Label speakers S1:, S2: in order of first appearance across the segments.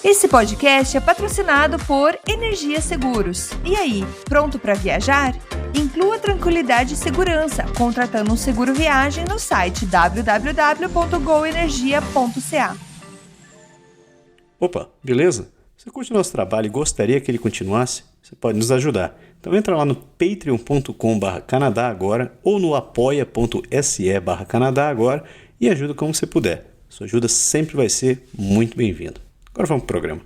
S1: Esse podcast é patrocinado por Energia Seguros. E aí, pronto para viajar? Inclua tranquilidade e segurança contratando um seguro viagem no site www.goenergia.ca.
S2: Opa, beleza? Você curte o nosso trabalho e gostaria que ele continuasse? Você pode nos ajudar. Então entra lá no patreon.com/Canadá Agora ou no apoia.se/Canadá Agora e ajuda como você puder. Sua ajuda sempre vai ser muito bem-vinda. Agora vamos pro programa.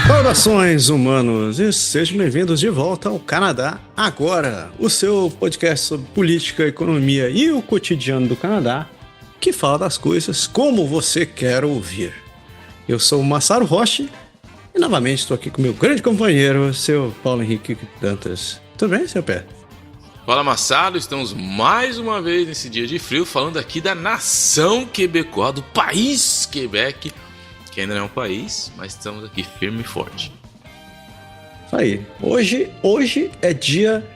S2: Saudações, humanos, e sejam bem-vindos de volta ao Canadá Agora, o seu podcast sobre política, economia e o cotidiano do Canadá, que fala das coisas como você quer ouvir. Eu sou o Massaro Rocha e novamente estou aqui com meu grande companheiro, seu Paulo Henrique Dantas. Tudo bem, seu pé?
S3: Fala, Massaro, estamos mais uma vez nesse dia de frio falando aqui da nação quebecoa, do país Quebec, que ainda não é um país, mas estamos aqui firme e forte.
S2: Isso aí. Hoje é dia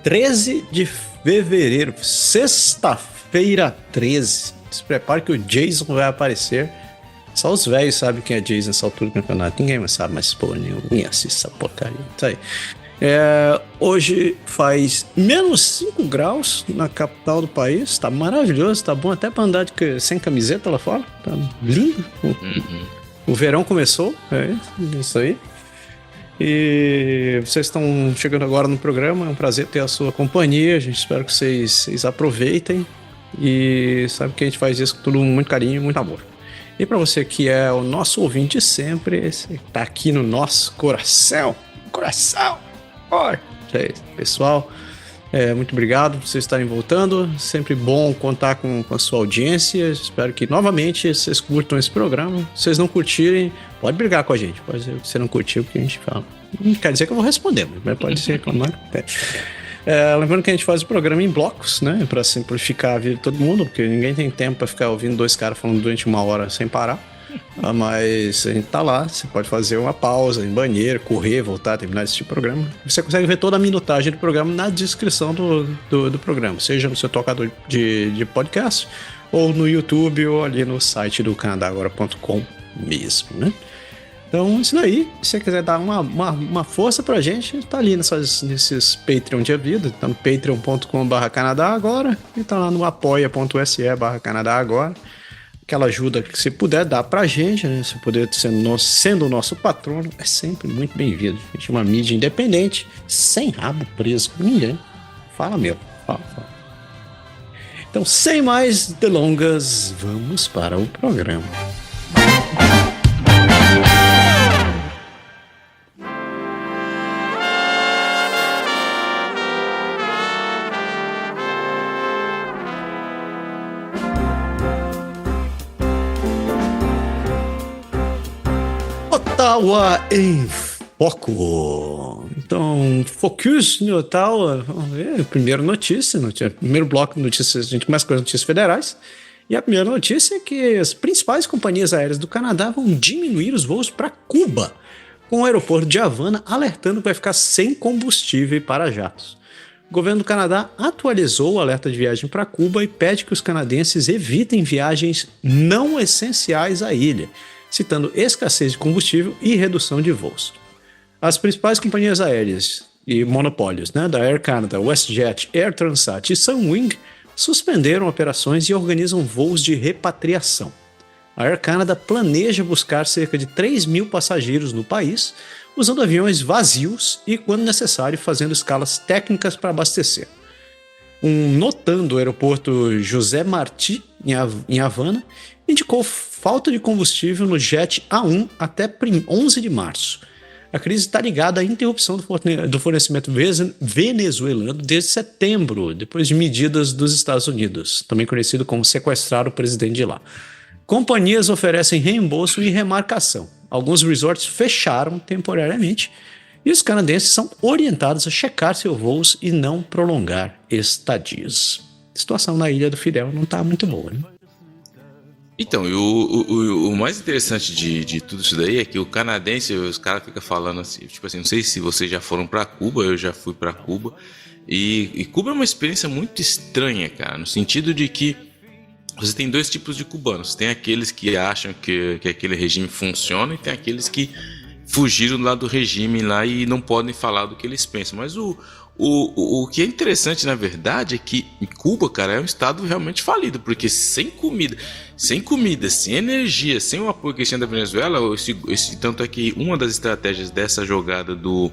S2: 13 de fevereiro, sexta-feira 13. Se prepare que o Jason vai aparecer. Só os velhos sabem quem é Jason nessa altura do campeonato. Ninguém mais sabe mais porra nenhuma. Nem assiste essa porcaria. Isso aí. Hoje faz menos 5 graus na capital do país. Tá maravilhoso, tá bom até pra andar sem camiseta lá fora. Tá lindo. O verão começou, é isso aí. E vocês estão chegando agora no programa. É um prazer ter a sua companhia. A gente espera que vocês aproveitem. E sabe que a gente faz isso com todo muito carinho e muito amor. E para você que é o nosso ouvinte sempre, você tá aqui no nosso coração. Pessoal, muito obrigado por vocês estarem voltando. Sempre bom contar com a sua audiência. Espero que novamente vocês curtam esse programa. Se vocês não curtirem, pode brigar com a gente. Pode ser que você não curtiu, porque a gente fala. Não quer dizer que eu vou responder, mas pode ser reclamar. Lembrando que a gente faz o programa em blocos, né? Para simplificar a vida de todo mundo, porque ninguém tem tempo para ficar ouvindo dois caras falando durante 1 hora sem parar. Mas a gente tá lá, você pode fazer uma pausa em banheiro, correr, voltar, terminar esse tipo de programa. Você consegue ver toda a minutagem do programa na descrição do programa, seja no seu tocador de podcast, ou no YouTube, ou ali no site do canadagora.com mesmo, né? Então, isso daí, se você quiser dar uma força pra gente, tá ali nesses Patreon de vida, tá no patreon.com/Canadá Agora, e tá lá no apoia.se/Canadá Agora. Aquela ajuda que você puder dar pra gente, né? Se puder sendo o nosso patrono, é sempre muito bem-vindo. A gente é uma mídia independente, sem rabo preso com ninguém. Fala mesmo, fala. Então, sem mais delongas, vamos para o programa. Ottawa em foco. Então, Focus no Ottawa. Vamos ver. Primeira notícia. Primeiro bloco de notícias. A gente começa com as notícias federais. E a primeira notícia é que as principais companhias aéreas do Canadá vão diminuir os voos para Cuba, com o aeroporto de Havana alertando que vai ficar sem combustível para jatos. O governo do Canadá atualizou o alerta de viagem para Cuba e pede que os canadenses evitem viagens não essenciais à ilha, citando escassez de combustível e redução de voos. As principais companhias aéreas e monopólios, né, da Air Canada, WestJet, Air Transat e Sunwing suspenderam operações e organizam voos de repatriação. A Air Canada planeja buscar cerca de 3.000 passageiros no país, usando aviões vazios e, quando necessário, fazendo escalas técnicas para abastecer. Um notando do aeroporto José Martí, em Havana, indicou falta de combustível no jet A1 até 11 de março. A crise está ligada à interrupção do fornecimento venezuelano desde setembro, depois de medidas dos Estados Unidos, também conhecido como sequestrar o presidente de lá. Companhias oferecem reembolso e remarcação. Alguns resorts fecharam temporariamente e os canadenses são orientados a checar seus voos e não prolongar estadias. A situação na Ilha do Fidel não está muito boa, né?
S3: Então, o mais interessante de tudo isso daí é que o canadense, os caras ficam falando assim, tipo assim, não sei se vocês já foram para Cuba, eu já fui para Cuba, E Cuba é uma experiência muito estranha, cara, no sentido de que você tem dois tipos de cubanos. Tem aqueles que acham que aquele regime funciona e tem aqueles que fugiram lá do regime lá e não podem falar do que eles pensam. Mas o que é interessante, na verdade, é que em Cuba, cara, é um estado realmente falido, porque sem comida, sem energia, sem o apoio que tinha da Venezuela, tanto é que uma das estratégias dessa jogada do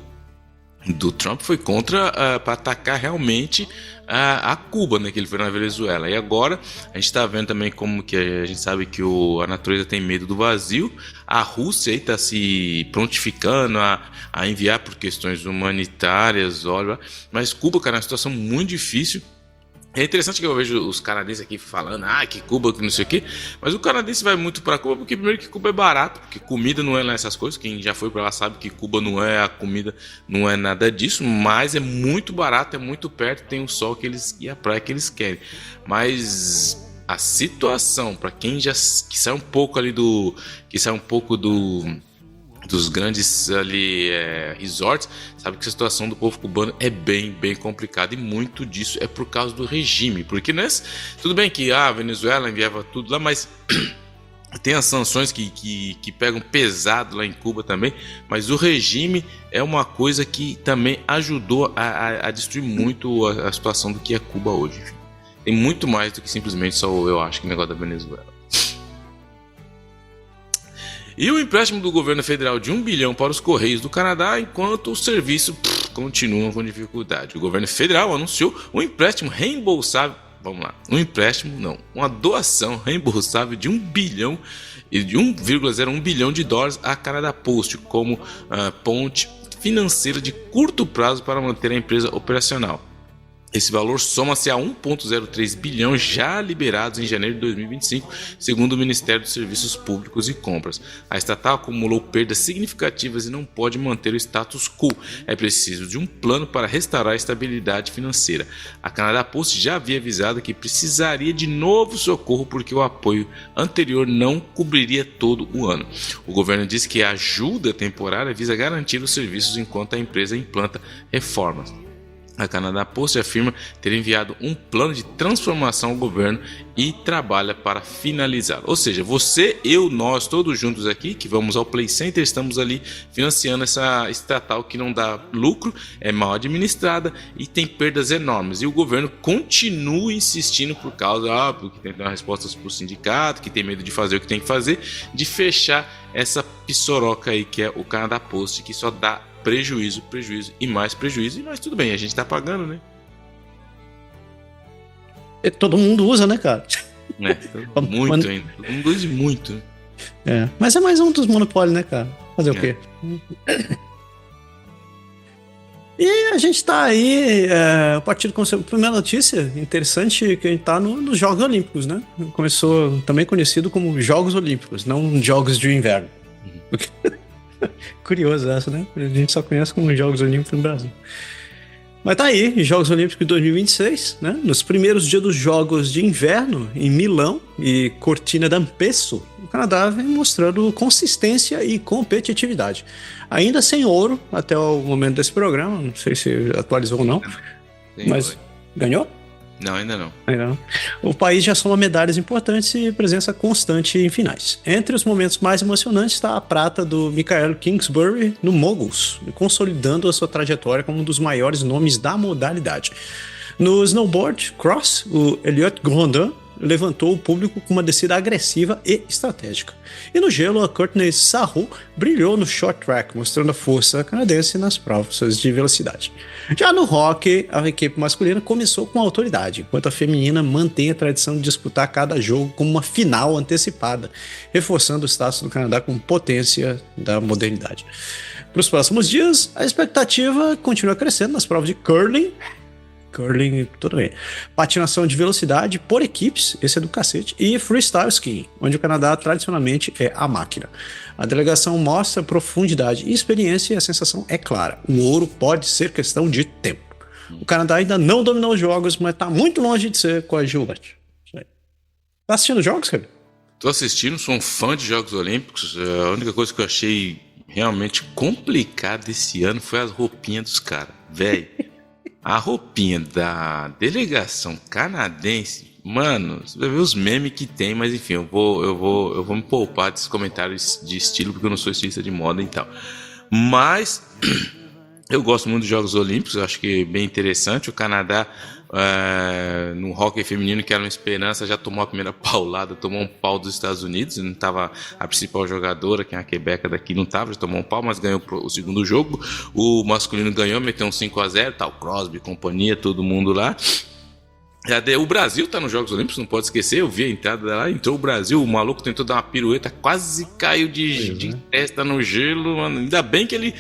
S3: Trump foi para atacar realmente a Cuba, né, que ele foi na Venezuela. E agora a gente está vendo também como que a gente sabe que a natureza tem medo do vazio. A Rússia está se prontificando a enviar por questões humanitárias, olha, mas Cuba, cara, é uma situação muito difícil. É interessante que eu vejo os canadenses aqui falando que Cuba, que não sei o quê, mas o canadense vai muito para Cuba porque primeiro que Cuba é barato, porque comida não é lá essas coisas, quem já foi para lá sabe que Cuba não é a comida, não é nada disso, mas é muito barato, é muito perto, tem o sol e a praia que eles querem. Mas a situação para quem que sai um pouco dos grandes ali resorts, sabe que a situação do povo cubano é bem, bem complicada, e muito disso é por causa do regime, porque tudo bem que a Venezuela enviava tudo lá, mas tem as sanções que pegam pesado lá em Cuba também, mas o regime é uma coisa que também ajudou a destruir muito a situação do que é Cuba hoje. Enfim, tem muito mais do que simplesmente só, eu acho, que o negócio da Venezuela. E o empréstimo do governo federal de 1 bilhão para os Correios do Canadá, enquanto o serviço continua com dificuldade. O governo federal anunciou um empréstimo reembolsável. Uma doação reembolsável de 1 bilhão e de 1,01 bilhão de dólares à Canada Post como ponte financeira de curto prazo para manter a empresa operacional. Esse valor soma-se a 1,03 bilhão já liberados em janeiro de 2025, segundo o Ministério dos Serviços Públicos e Compras. A estatal acumulou perdas significativas e não pode manter o status quo. É preciso de um plano para restaurar a estabilidade financeira. A Canada Post já havia avisado que precisaria de novo socorro porque o apoio anterior não cobriria todo o ano. O governo disse que a ajuda temporária visa garantir os serviços enquanto a empresa implanta reformas. A Canada Post afirma ter enviado um plano de transformação ao governo e trabalha para finalizar. Ou seja, você, eu, nós, todos juntos aqui, que vamos ao Play Center, estamos ali financiando essa estatal que não dá lucro, é mal administrada e tem perdas enormes. E o governo continua insistindo porque tem que dar respostas para o sindicato, que tem medo de fazer o que tem que fazer, de fechar essa pissoroca aí que é o Canada Post, que só dá prejuízo e mais prejuízo, mas tudo bem, a gente tá pagando, né?
S2: E todo mundo usa, né, cara?
S3: Muito ainda. Todo mundo usa muito.
S2: Mas é mais um dos monopólios, né, cara? Fazer o quê? E a gente tá aí, o partido conseguiu. Primeira notícia interessante que a gente tá nos Jogos Olímpicos, né? Começou também conhecido como Jogos Olímpicos, não Jogos de Inverno. Curioso essa, né? A gente só conhece como Jogos Olímpicos no Brasil. Mas tá aí, Jogos Olímpicos de 2026, né? Nos primeiros dias dos Jogos de Inverno, em Milão e Cortina d'Ampezzo, o Canadá vem mostrando consistência e competitividade. Ainda sem ouro até o momento desse programa, não sei se atualizou ou não, mas ganhou?
S3: Não, ainda não.
S2: O país já soma medalhas importantes e presença constante em finais. Entre os momentos mais emocionantes está a prata do Michael Kingsbury no Moguls, consolidando a sua trajetória como um dos maiores nomes da modalidade. No snowboard cross, o Elliott Grondin levantou o público com uma descida agressiva e estratégica. E no gelo, a Courtney Sarrou brilhou no short track, mostrando a força canadense nas provas de velocidade. Já no hockey, a equipe masculina começou com autoridade, enquanto a feminina mantém a tradição de disputar cada jogo como uma final antecipada, reforçando o status do Canadá como potência da modernidade. Para os próximos dias, a expectativa continua crescendo nas provas de curling, tudo bem. Patinação de velocidade por equipes, esse é do cacete, e freestyle skiing, onde o Canadá tradicionalmente é a máquina. A delegação mostra profundidade e experiência e a sensação é clara. O ouro pode ser questão de tempo. O Canadá ainda não dominou os jogos, mas está muito longe de ser coadjuvante. Tá assistindo jogos, cara?
S3: Tô assistindo, sou um fã de Jogos Olímpicos. A única coisa que eu achei realmente complicada esse ano foi as roupinhas dos caras. Véi. a roupinha da delegação canadense, mano, você vai ver os memes que tem, mas enfim, eu vou me poupar desses comentários de estilo, porque eu não sou estilista de moda e tal. Mas eu gosto muito dos Jogos Olímpicos, eu acho que é bem interessante. O Canadá, no hóquei feminino, que era uma esperança, já tomou a primeira paulada, tomou um pau dos Estados Unidos. Não estava a principal jogadora, que é a Quebeca daqui, não estava, já tomou um pau, mas ganhou o segundo jogo. O masculino ganhou, meteu um 5-0, tal, Crosby, companhia, todo mundo lá. O Brasil tá nos Jogos Olímpicos, não pode esquecer. Eu vi a entrada lá, entrou o Brasil, o maluco tentou dar uma pirueta, quase caiu de testa no gelo, mano. Ainda bem que ele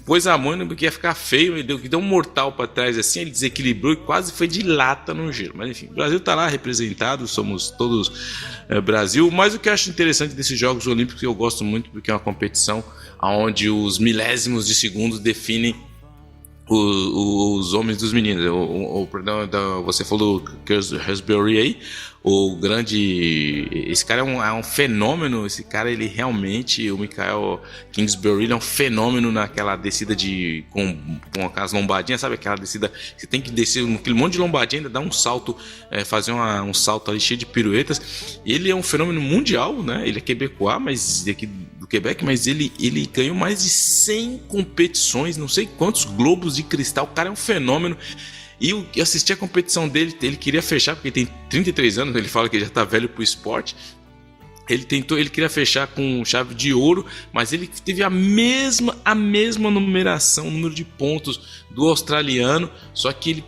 S3: pôs a mão porque ia ficar feio, ele deu um mortal pra trás assim, ele desequilibrou e quase foi de lata no gelo. Mas enfim, o Brasil tá lá representado, somos todos Brasil. Mas o que eu acho interessante desses Jogos Olímpicos, eu gosto muito, porque é uma competição onde os milésimos de segundos definem os homens dos meninos. Você falou Kingsbury aí, o grande, esse cara é um fenômeno. Esse cara, ele realmente, o Michael Kingsbury, ele é um fenômeno naquela descida com aquelas lombadinhas, sabe, aquela descida, você tem que descer aquele monte de lombadinha, ainda dar um salto, fazer um salto ali cheio de piruetas. Ele é um fenômeno mundial, né? Ele é quebecois, mas daqui do Quebec, mas ele ganhou mais de 100 competições, não sei quantos globos de cristal. O cara é um fenômeno. E eu assisti a competição dele, ele queria fechar, porque ele tem 33 anos, ele fala que já tá velho pro esporte. Ele queria fechar com chave de ouro, mas ele teve a mesma numeração, número de pontos do australiano, só que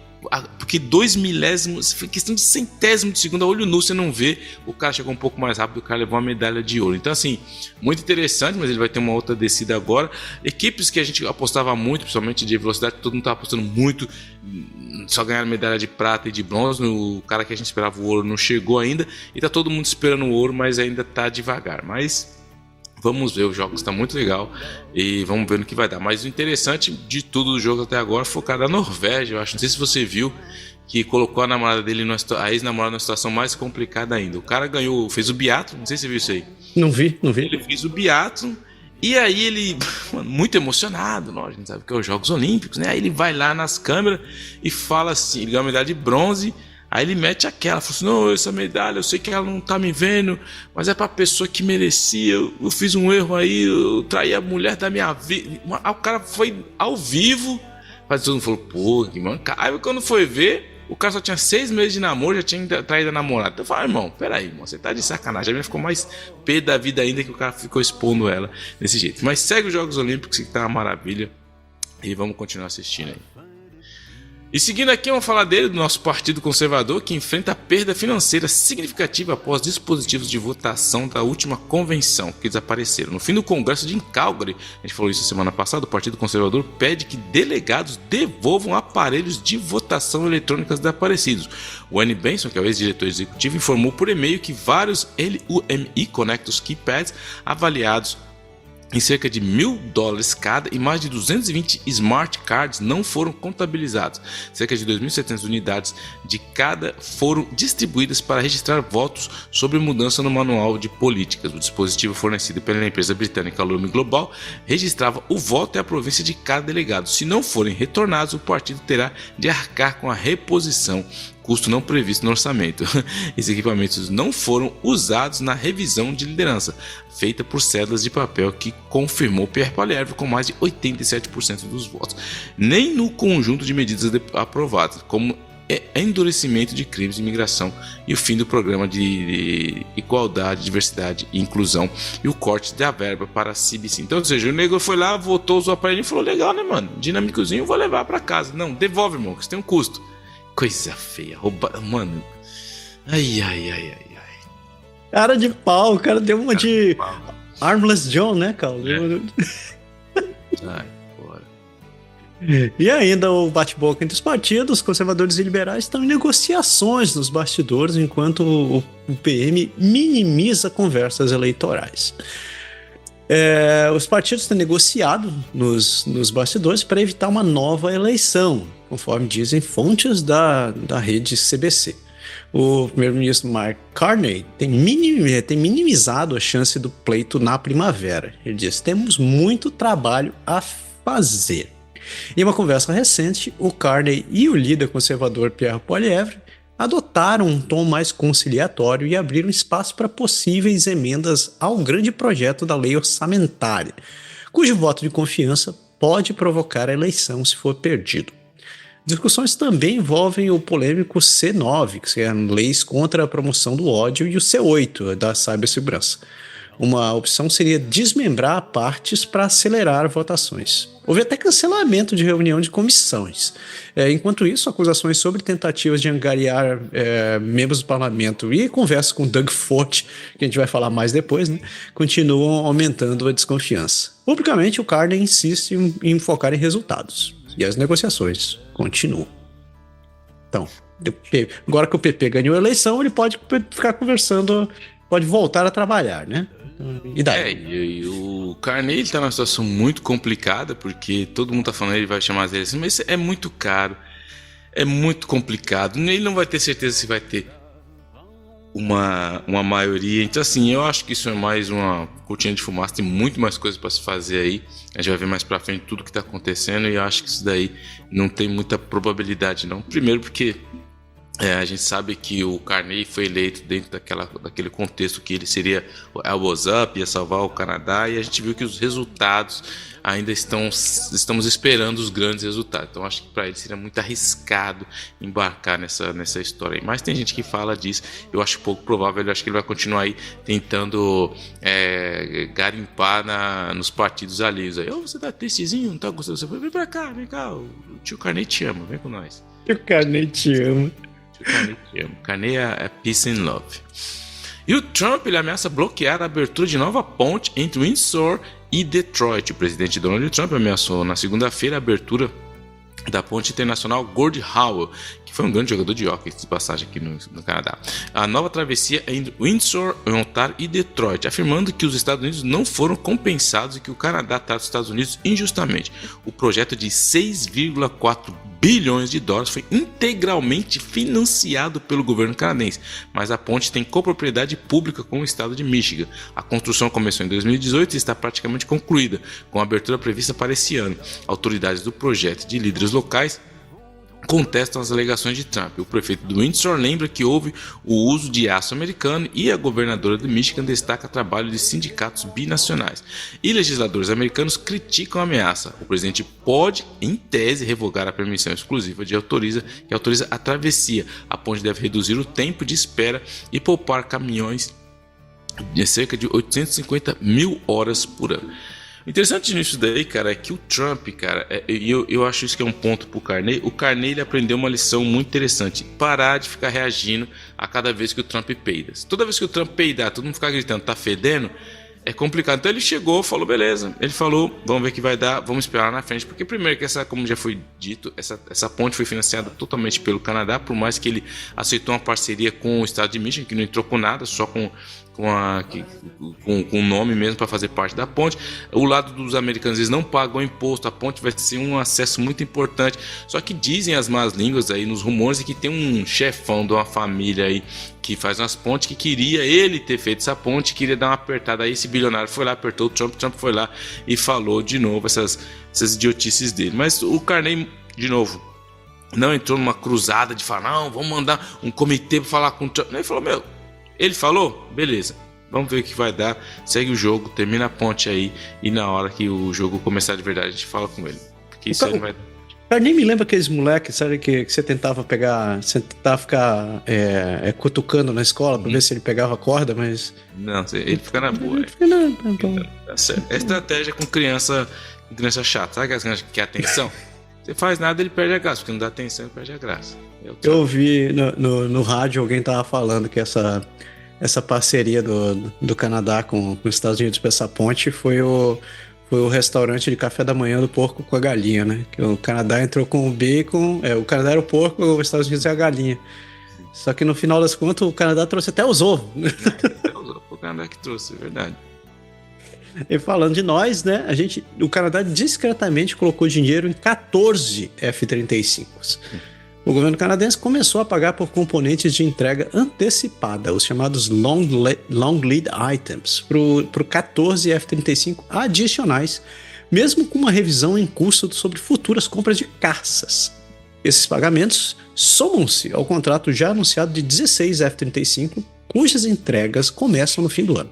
S3: porque 2 milésimos, foi questão de centésimo de segundo, a olho nu você não vê, o cara chegou um pouco mais rápido, o cara levou uma medalha de ouro. Então assim, muito interessante, mas ele vai ter uma outra descida agora. Equipes que a gente apostava muito, principalmente de velocidade, todo mundo estava apostando muito, só ganharam medalha de prata e de bronze. O cara que a gente esperava o ouro não chegou ainda, e tá todo mundo esperando o ouro, mas ainda tá devagar. Mas vamos ver, os jogos tá muito legal e vamos ver no que vai dar. Mas o interessante de tudo do jogo até agora foi o cara da Norvégia, eu acho. Não sei se você viu, que colocou a namorada dele, a ex-namorada, numa situação mais complicada ainda. O cara ganhou, fez o biatlon, não sei se você viu isso aí. Não vi. Ele fez o biatlon e aí ele, mano, muito emocionado, a gente sabe que é os Jogos Olímpicos, né? Aí ele vai lá nas câmeras e fala assim, ele ganhou a medalha de bronze. Aí ele mete aquela, fala assim, não, essa medalha, eu sei que ela não tá me vendo, mas é pra pessoa que merecia, eu fiz um erro aí, eu traí a mulher da minha vida. Aí o cara foi ao vivo, mas todo mundo falou, pô, que mancada. Aí quando foi ver, o cara só tinha 6 meses de namoro, já tinha traído a namorada. Então eu falei, irmão, peraí, irmão, você tá de sacanagem. A minha ficou mais pé da vida ainda, que o cara ficou expondo ela desse jeito. Mas segue os Jogos Olímpicos, que tá uma maravilha, e vamos continuar assistindo aí. E seguindo aqui, vamos falar dele, do nosso Partido Conservador, que enfrenta perda financeira significativa após dispositivos de votação da última convenção que desapareceram. No fim do Congresso de Calgary, a gente falou isso semana passada, o Partido Conservador pede que delegados devolvam aparelhos de votação eletrônicas desaparecidos. O Annie Benson, que é o ex-diretor executivo, informou por e-mail que vários LUMI Connectors Keypads avaliados em cerca de $1.000 cada e mais de 220 smart cards não foram contabilizados. Cerca de 2.700 unidades de cada foram distribuídas para registrar votos sobre mudança no manual de políticas. O dispositivo fornecido pela empresa britânica Lume Global registrava o voto e a província de cada delegado. Se não forem retornados, o partido terá de arcar com a reposição, custo não previsto no orçamento. Esses equipamentos não foram usados na revisão de liderança, feita por cédulas de papel, que confirmou Pierre Poilievre com mais de 87% dos votos, nem no conjunto de medidas aprovadas, como endurecimento de crimes de imigração e o fim do programa de igualdade, diversidade e inclusão e o corte da verba para a CBC. Então, ou seja, o nego foi lá, votou, usou o aparelho e falou, legal, né, mano? Dinâmicozinho, vou levar para casa. Não, devolve, irmão, que isso tem um custo. Coisa feia, rouba, mano. Ai.
S2: Cara de pau, o cara deu uma de Armless John, né, cara?
S3: Ai, bora.
S2: E ainda o bate-boca entre os partidos, conservadores e liberais, estão em negociações nos bastidores, enquanto o PM minimiza conversas eleitorais. Os partidos têm negociado nos bastidores para evitar uma nova eleição, conforme dizem fontes da rede CBC. O primeiro-ministro Mark Carney tem minimizado a chance do pleito na primavera. Ele diz, temos muito trabalho a fazer. Em uma conversa recente, o Carney e o líder conservador Pierre Poilievre adotaram um tom mais conciliatório e abriram espaço para possíveis emendas ao grande projeto da lei orçamentária, cujo voto de confiança pode provocar a eleição se for perdido. Discussões também envolvem o polêmico C9, que são leis contra a promoção do ódio, e o C8, da cibersegurança. Uma opção seria desmembrar partes para acelerar votações. Houve até cancelamento de reunião de comissões. Enquanto isso, acusações sobre tentativas de angariar membros do parlamento e conversas com Doug Ford, que a gente vai falar mais depois, né, continuam aumentando a desconfiança. Publicamente, o Carney insiste em focar em resultados. E as negociações continuam. Então, agora que o PP ganhou a eleição, ele pode ficar conversando, pode voltar a trabalhar, né? E daí?
S3: E o Carney ele tá numa situação muito complicada, porque todo mundo tá falando que ele vai chamar as eleições, mas é muito caro, é muito complicado. Ele não vai ter certeza se vai ter uma maioria. Então, assim, eu acho que isso é mais uma cortina de fumaça. Tem muito mais coisas para se fazer aí. A gente vai ver mais pra frente tudo que tá acontecendo, e eu acho que isso daí não tem muita probabilidade, não. Primeiro porque a gente sabe que o Carney foi eleito dentro daquele contexto que ele seria a Was Up, ia salvar o Canadá, e a gente viu que os resultados ainda estamos esperando os grandes resultados. Então acho que para ele seria muito arriscado embarcar nessa história aí. Mas tem gente que fala disso, eu acho pouco provável. Eu acho que ele vai continuar aí tentando garimpar nos partidos alheios aí. Você tá tristezinho, não tá gostando? Você vem pra cá, vem cá, o tio Carney te ama, vem com nós.
S2: O Carney te ama.
S3: Carney é peace and love. E o Trump ele ameaça bloquear a abertura de nova ponte entre Windsor e Detroit. O presidente Donald Trump ameaçou na segunda-feira a abertura da ponte internacional Gordie Howe, que foi um grande jogador de hóquei de passagem aqui no Canadá. A nova travessia é entre Windsor, Ontário e Detroit, afirmando que os Estados Unidos não foram compensados e que o Canadá trata os Estados Unidos injustamente. O projeto de 6,4 bilhões de dólares foi integralmente financiado pelo governo canadense, mas a ponte tem copropriedade pública com o estado de Michigan. A construção começou em 2018 e está praticamente concluída, com a abertura prevista para esse ano. Autoridades do projeto de líderes locais contestam as alegações de Trump. O prefeito do Windsor lembra que houve o uso de aço americano e a governadora de Michigan destaca o trabalho de sindicatos binacionais. E legisladores americanos criticam a ameaça. O presidente pode, em tese, revogar a permissão exclusiva que autoriza a travessia. A ponte deve reduzir o tempo de espera e poupar caminhões de cerca de 850 mil horas por ano. O interessante nisso daí, cara, é que o Trump, cara, eu acho isso que é um ponto pro Carney. O Carney ele aprendeu uma lição muito interessante: parar de ficar reagindo a cada vez que o Trump peida. Toda vez que o Trump peidar, todo mundo ficar gritando, tá fedendo, é complicado. Então ele chegou, falou, beleza. Ele falou, vamos ver o que vai dar, vamos esperar na frente. Porque primeiro que como já foi dito, essa ponte foi financiada totalmente pelo Canadá, por mais que ele aceitou uma parceria com o estado de Michigan, que não entrou com nada, só com o nome mesmo para fazer parte da ponte. O lado dos americanos, eles não pagam imposto, a ponte vai ser um acesso muito importante. Só que dizem as más línguas aí nos rumores que tem um chefão de uma família aí que faz umas pontes que queria ele ter feito essa ponte, queria dar uma apertada aí. Esse bilionário foi lá, apertou o Trump foi lá e falou de novo essas idiotices dele. Mas o Carney, de novo, não entrou numa cruzada de falar, não, vamos mandar um comitê para falar com o Trump. Ele falou, ele falou, beleza, vamos ver o que vai dar, segue o jogo, termina a ponte aí, e na hora que o jogo começar de verdade a gente fala com ele, porque isso aí vai...
S2: Cara, nem me lembra aqueles moleques, sabe, que você tentava pegar, você tentava ficar cutucando na escola pra ver se ele pegava a corda, mas...
S3: Não, ele fica na boa. Tá certo. É estratégia com criança chata, sabe aquelas crianças que quer atenção? Você faz nada, ele perde a graça, porque não dá atenção, ele perde a graça.
S2: Eu ouvi no rádio alguém tava falando que essa parceria do Canadá com os Estados Unidos para essa ponte foi o restaurante de café da manhã do porco com a galinha, né? Que o Canadá entrou com o bacon, o Canadá era o porco, os Estados Unidos é a galinha. Só que no final das contas o Canadá trouxe até os ovos.
S3: O Canadá que trouxe, é verdade.
S2: E falando de nós, né? O Canadá discretamente colocou dinheiro em 14 F-35s. O governo canadense começou a pagar por componentes de entrega antecipada, os chamados long lead items, para 14 F-35 adicionais mesmo com uma revisão em curso sobre futuras compras de caças. Esses pagamentos somam-se ao contrato já anunciado de 16 F-35, cujas entregas começam no fim do ano.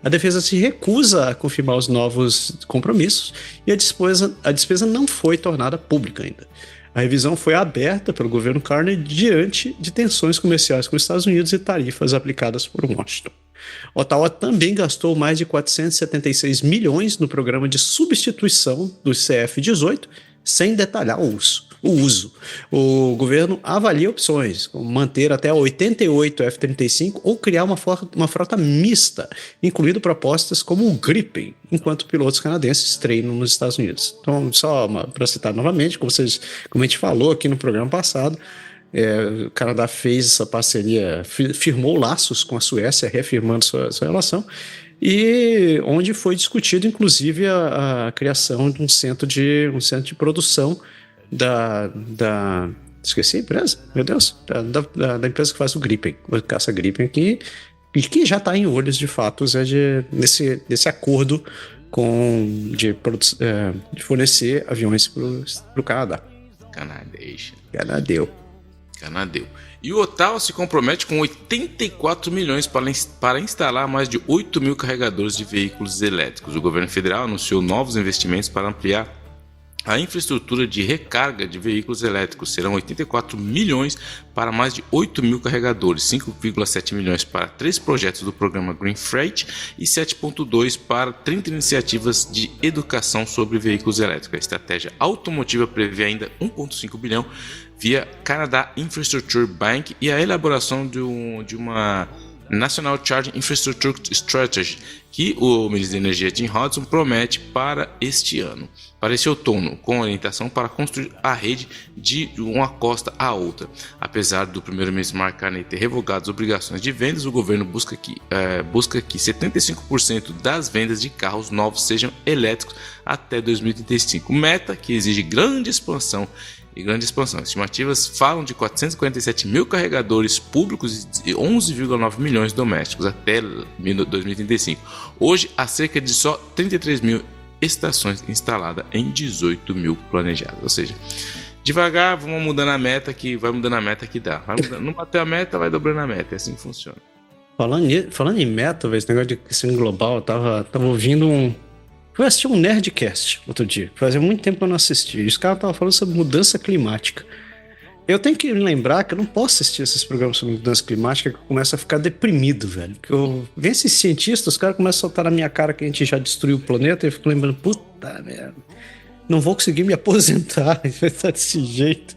S2: A defesa se recusa a confirmar os novos compromissos e a despesa não foi tornada pública ainda. A revisão foi aberta pelo governo Carney diante de tensões comerciais com os Estados Unidos e tarifas aplicadas por Washington. Ottawa também gastou mais de 476 milhões no programa de substituição do CF-18, sem detalhar o uso. O governo avalia opções, como manter até 88 F-35 ou criar uma frota mista, incluindo propostas como o Gripen, enquanto pilotos canadenses treinam nos Estados Unidos. Então, só para citar novamente, como a gente falou aqui no programa passado, o Canadá fez essa parceria, firmou laços com a Suécia, reafirmando sua relação, e onde foi discutido, inclusive, a criação de um centro de produção esqueci a empresa, meu Deus, da empresa que faz o Gripen, o caça Gripen, que já está em olhos de fatos nesse acordo de fornecer aviões para o Canadá.
S3: Canadeu. E o Ottawa se compromete com 84 milhões para instalar mais de 8 mil carregadores de veículos elétricos. O governo federal anunciou novos investimentos para ampliar a infraestrutura de recarga de veículos elétricos. Serão 84 milhões para mais de 8 mil carregadores, 5,7 milhões para 3 projetos do programa Green Freight e 7,2 para 30 iniciativas de educação sobre veículos elétricos. A estratégia automotiva prevê ainda 1,5 bilhão via Canada Infrastructure Bank e a elaboração de uma National Charging Infrastructure Strategy, que o ministro da Energia Jim Hodgson promete para este ano, para esse outono, com orientação para construir a rede de uma costa a outra. Apesar do primeiro-ministro Mark Carney ter revogado as obrigações de vendas, o governo busca que 75% das vendas de carros novos sejam elétricos até 2035, meta que exige grande expansão. Estimativas falam de 447 mil carregadores públicos e 11,9 milhões domésticos até 2035. Hoje, há cerca de só 33 mil estações instaladas em 18 mil planejadas. Ou seja, devagar, vamos mudando a meta que dá. Não bater a meta, vai dobrando a meta. É assim que funciona.
S2: Falando em meta, esse negócio de aquecimento global, eu tava ouvindo Fui assistir um Nerdcast outro dia. Fazia muito tempo que eu não assisti. E os caras estavam falando sobre mudança climática. Eu tenho que lembrar que eu não posso assistir esses programas sobre mudança climática, que eu começo a ficar deprimido, velho. Porque vem esses cientistas, os caras começam a soltar na minha cara que a gente já destruiu o planeta, e eu fico lembrando, puta merda, não vou conseguir me aposentar, vai estar desse jeito.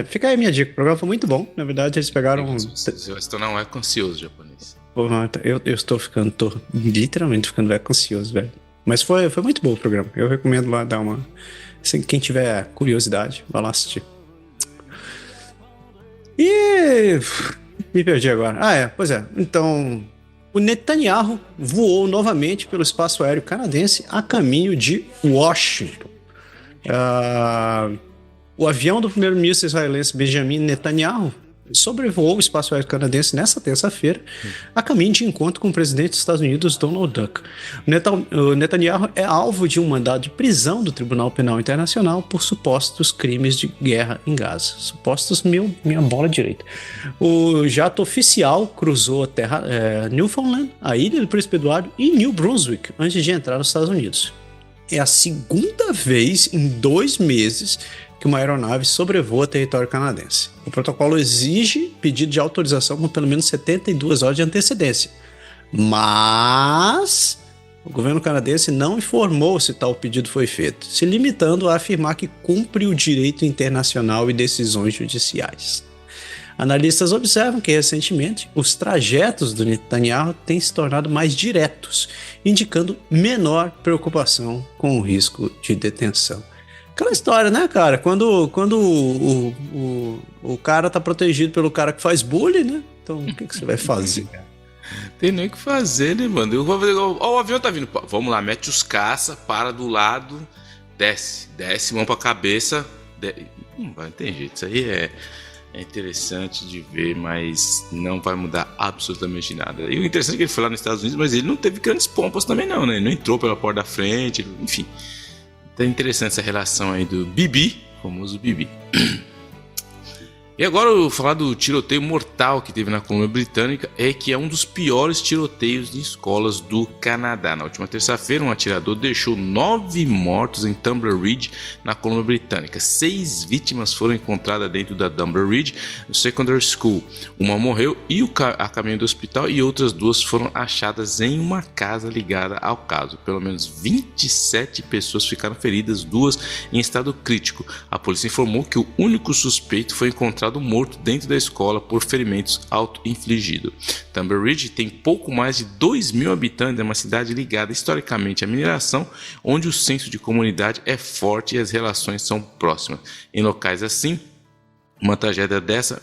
S2: Fica aí a minha dica, o programa foi muito bom. Na verdade, eles pegaram...
S3: Você vai se tornar um eco-ansioso japonês.
S2: Eu tô literalmente ficando eco-ansioso, velho. Mas foi muito bom o programa. Eu recomendo lá dar uma... Assim, quem tiver curiosidade, vai lá assistir. E... me perdi agora. Pois é. Então, o Netanyahu voou novamente pelo espaço aéreo canadense a caminho de Washington. O avião do primeiro-ministro israelense Benjamin Netanyahu sobrevoou o espaço aéreo canadense nesta terça-feira, a caminho de encontro com o presidente dos Estados Unidos, Donald Duck. O Netanyahu é alvo de um mandado de prisão do Tribunal Penal Internacional por supostos crimes de guerra em Gaza. Supostos, minha bola direita. O jato oficial cruzou a terra Newfoundland, a Ilha do Príncipe Eduardo e New Brunswick antes de entrar nos Estados Unidos. É a segunda vez em 2 meses que uma aeronave sobrevoa território canadense. O protocolo exige pedido de autorização com pelo menos 72 horas de antecedência. Mas o governo canadense não informou se tal pedido foi feito, se limitando a afirmar que cumpre o direito internacional e decisões judiciais. Analistas observam que, recentemente, os trajetos do Netanyahu têm se tornado mais diretos, indicando menor preocupação com o risco de detenção. Aquela história, né, cara? Quando o cara tá protegido pelo cara que faz bullying, né? Então, o que você vai fazer?
S3: Tem nem o que fazer, né, mano? O avião tá vindo. Vamos lá, mete os caça, para do lado, desce, mão pra cabeça. Não tem jeito, isso aí é interessante de ver, mas não vai mudar absolutamente nada. E o interessante é que ele foi lá nos Estados Unidos, mas ele não teve grandes pompas também não, né? Ele não entrou pela porta da frente, enfim. Então é interessante essa relação aí do Bibi, famoso Bibi. E agora eu vou falar do tiroteio mortal que teve na Colômbia Britânica, que é um dos piores tiroteios de escolas do Canadá. Na última terça-feira, um atirador deixou 9 mortos em Dunbar Ridge, na Colômbia Britânica. 6 vítimas foram encontradas dentro da Dunbar Ridge Secondary School. Uma morreu a caminho do hospital e outras 2 foram achadas em uma casa ligada ao caso. Pelo menos 27 pessoas ficaram feridas, 2 em estado crítico. A polícia informou que o único suspeito foi encontrado morto dentro da escola por ferimentos auto-infligidos. Dunbar Ridge tem pouco mais de 2.000 habitantes, é uma cidade ligada historicamente à mineração, onde o senso de comunidade é forte e as relações são próximas. Em locais assim, uma tragédia dessa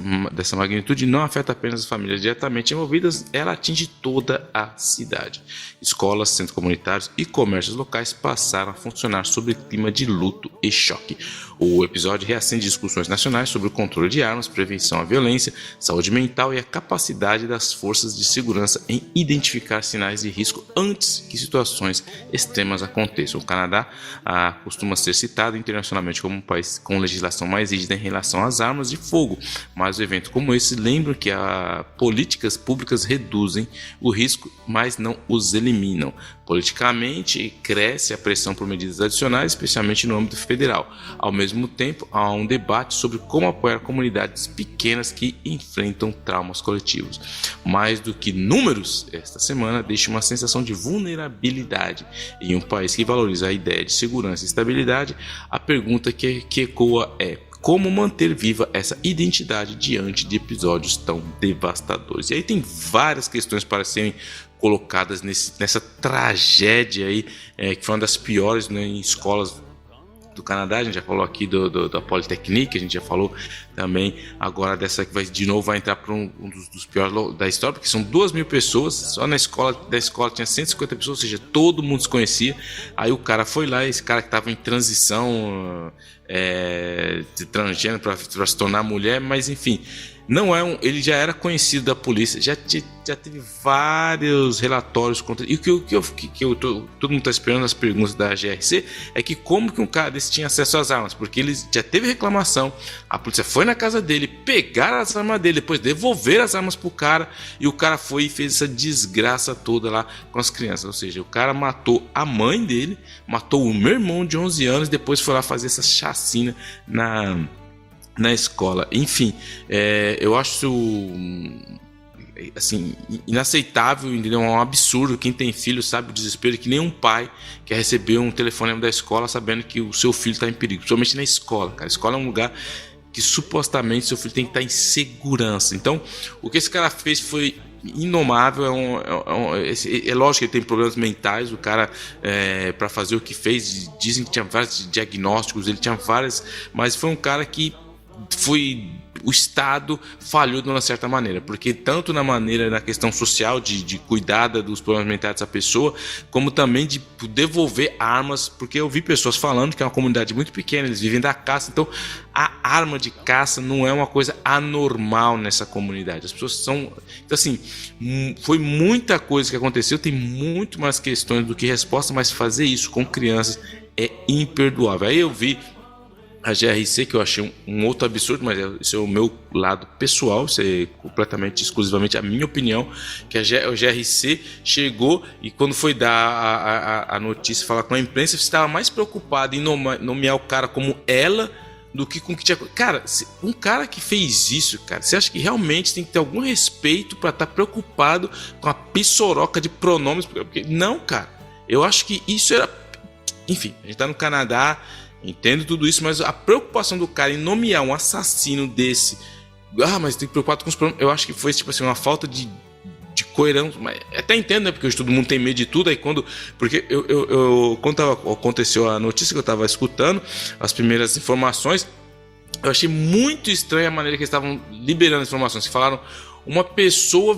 S3: magnitude não afeta apenas as famílias diretamente envolvidas, ela atinge toda a cidade. Escolas, centros comunitários e comércios locais passaram a funcionar sob clima de luto e choque. O episódio reacende discussões nacionais sobre o controle de armas, prevenção à violência, saúde mental e a capacidade das forças de segurança em identificar sinais de risco antes que situações extremas aconteçam. O Canadá costuma ser citado internacionalmente como um país com legislação mais rígida em relação às armas de fogo, mas eventos como esse lembram que políticas públicas reduzem o risco, mas não os eliminam. Politicamente, cresce a pressão por medidas adicionais, especialmente no âmbito federal. Ao mesmo tempo, há um debate sobre como apoiar comunidades pequenas que enfrentam traumas coletivos. Mais do que números, esta semana deixa uma sensação de vulnerabilidade. Em um país que valoriza a ideia de segurança e estabilidade, a pergunta que ecoa é: como manter viva essa identidade diante de episódios tão devastadores? E aí tem várias questões para serem colocadas nessa tragédia aí, que foi uma das piores, né, em escolas do Canadá. A gente já falou aqui da Polytechnique, a gente já falou também agora dessa que vai entrar para um dos piores da história, porque são 2.000 pessoas, só da escola tinha 150 pessoas, ou seja, todo mundo se conhecia. Aí o cara foi lá, esse cara que estava em transição de transgênero para se tornar mulher, mas enfim, ele já era conhecido da polícia, já teve vários relatórios contra. E o que todo mundo está esperando nas perguntas da GRC é que como que um cara desse tinha acesso às armas, porque ele já teve reclamação, a polícia foi na casa dele, pegaram as armas dele, depois devolveram as armas pro cara, e o cara foi e fez essa desgraça toda lá com as crianças. Ou seja, o cara matou a mãe dele, matou o meu irmão de 11 anos, depois foi lá fazer essa chacina na escola. Enfim, eu acho assim, inaceitável, entendeu? É um absurdo. Quem tem filho sabe o desespero que nenhum pai quer receber um telefonema da escola sabendo que o seu filho está em perigo, principalmente na escola, cara. A escola é um lugar que supostamente seu filho tem que estar em segurança. Então, o que esse cara fez foi inomável. É lógico que ele tem problemas mentais, o cara, para fazer o que fez, dizem que tinha vários diagnósticos, ele tinha várias, mas foi um cara que o Estado falhou de uma certa maneira, porque tanto na questão social de cuidar dos problemas mentais dessa pessoa, como também de devolver armas, porque eu vi pessoas falando que é uma comunidade muito pequena, eles vivem da caça, então a arma de caça não é uma coisa anormal nessa comunidade. As pessoas são... Então assim, foi muita coisa que aconteceu, tem muito mais questões do que respostas, mas fazer isso com crianças é imperdoável. Aí eu vi a GRC, que eu achei um outro absurdo, mas esse é o meu lado pessoal, isso é completamente, exclusivamente a minha opinião, que a GRC chegou e quando foi dar a notícia, falar com a imprensa, estava mais preocupado em nomear o cara como ela do que com o que tinha... Cara, um cara que fez isso, cara, você acha que realmente tem que ter algum respeito para estar preocupado com a pissoroca de pronomes? Porque, não, cara, eu acho que isso era... Enfim, a gente tá no Canadá... Entendo tudo isso, mas a preocupação do cara em nomear um assassino desse, mas tem que preocupar com os problemas, eu acho que foi tipo assim, uma falta de coerência. Mas até entendo, né? Porque hoje todo mundo tem medo de tudo. Aí porque quando aconteceu a notícia que eu estava escutando, as primeiras informações, eu achei muito estranha a maneira que eles estavam liberando as informações. Que falaram uma pessoa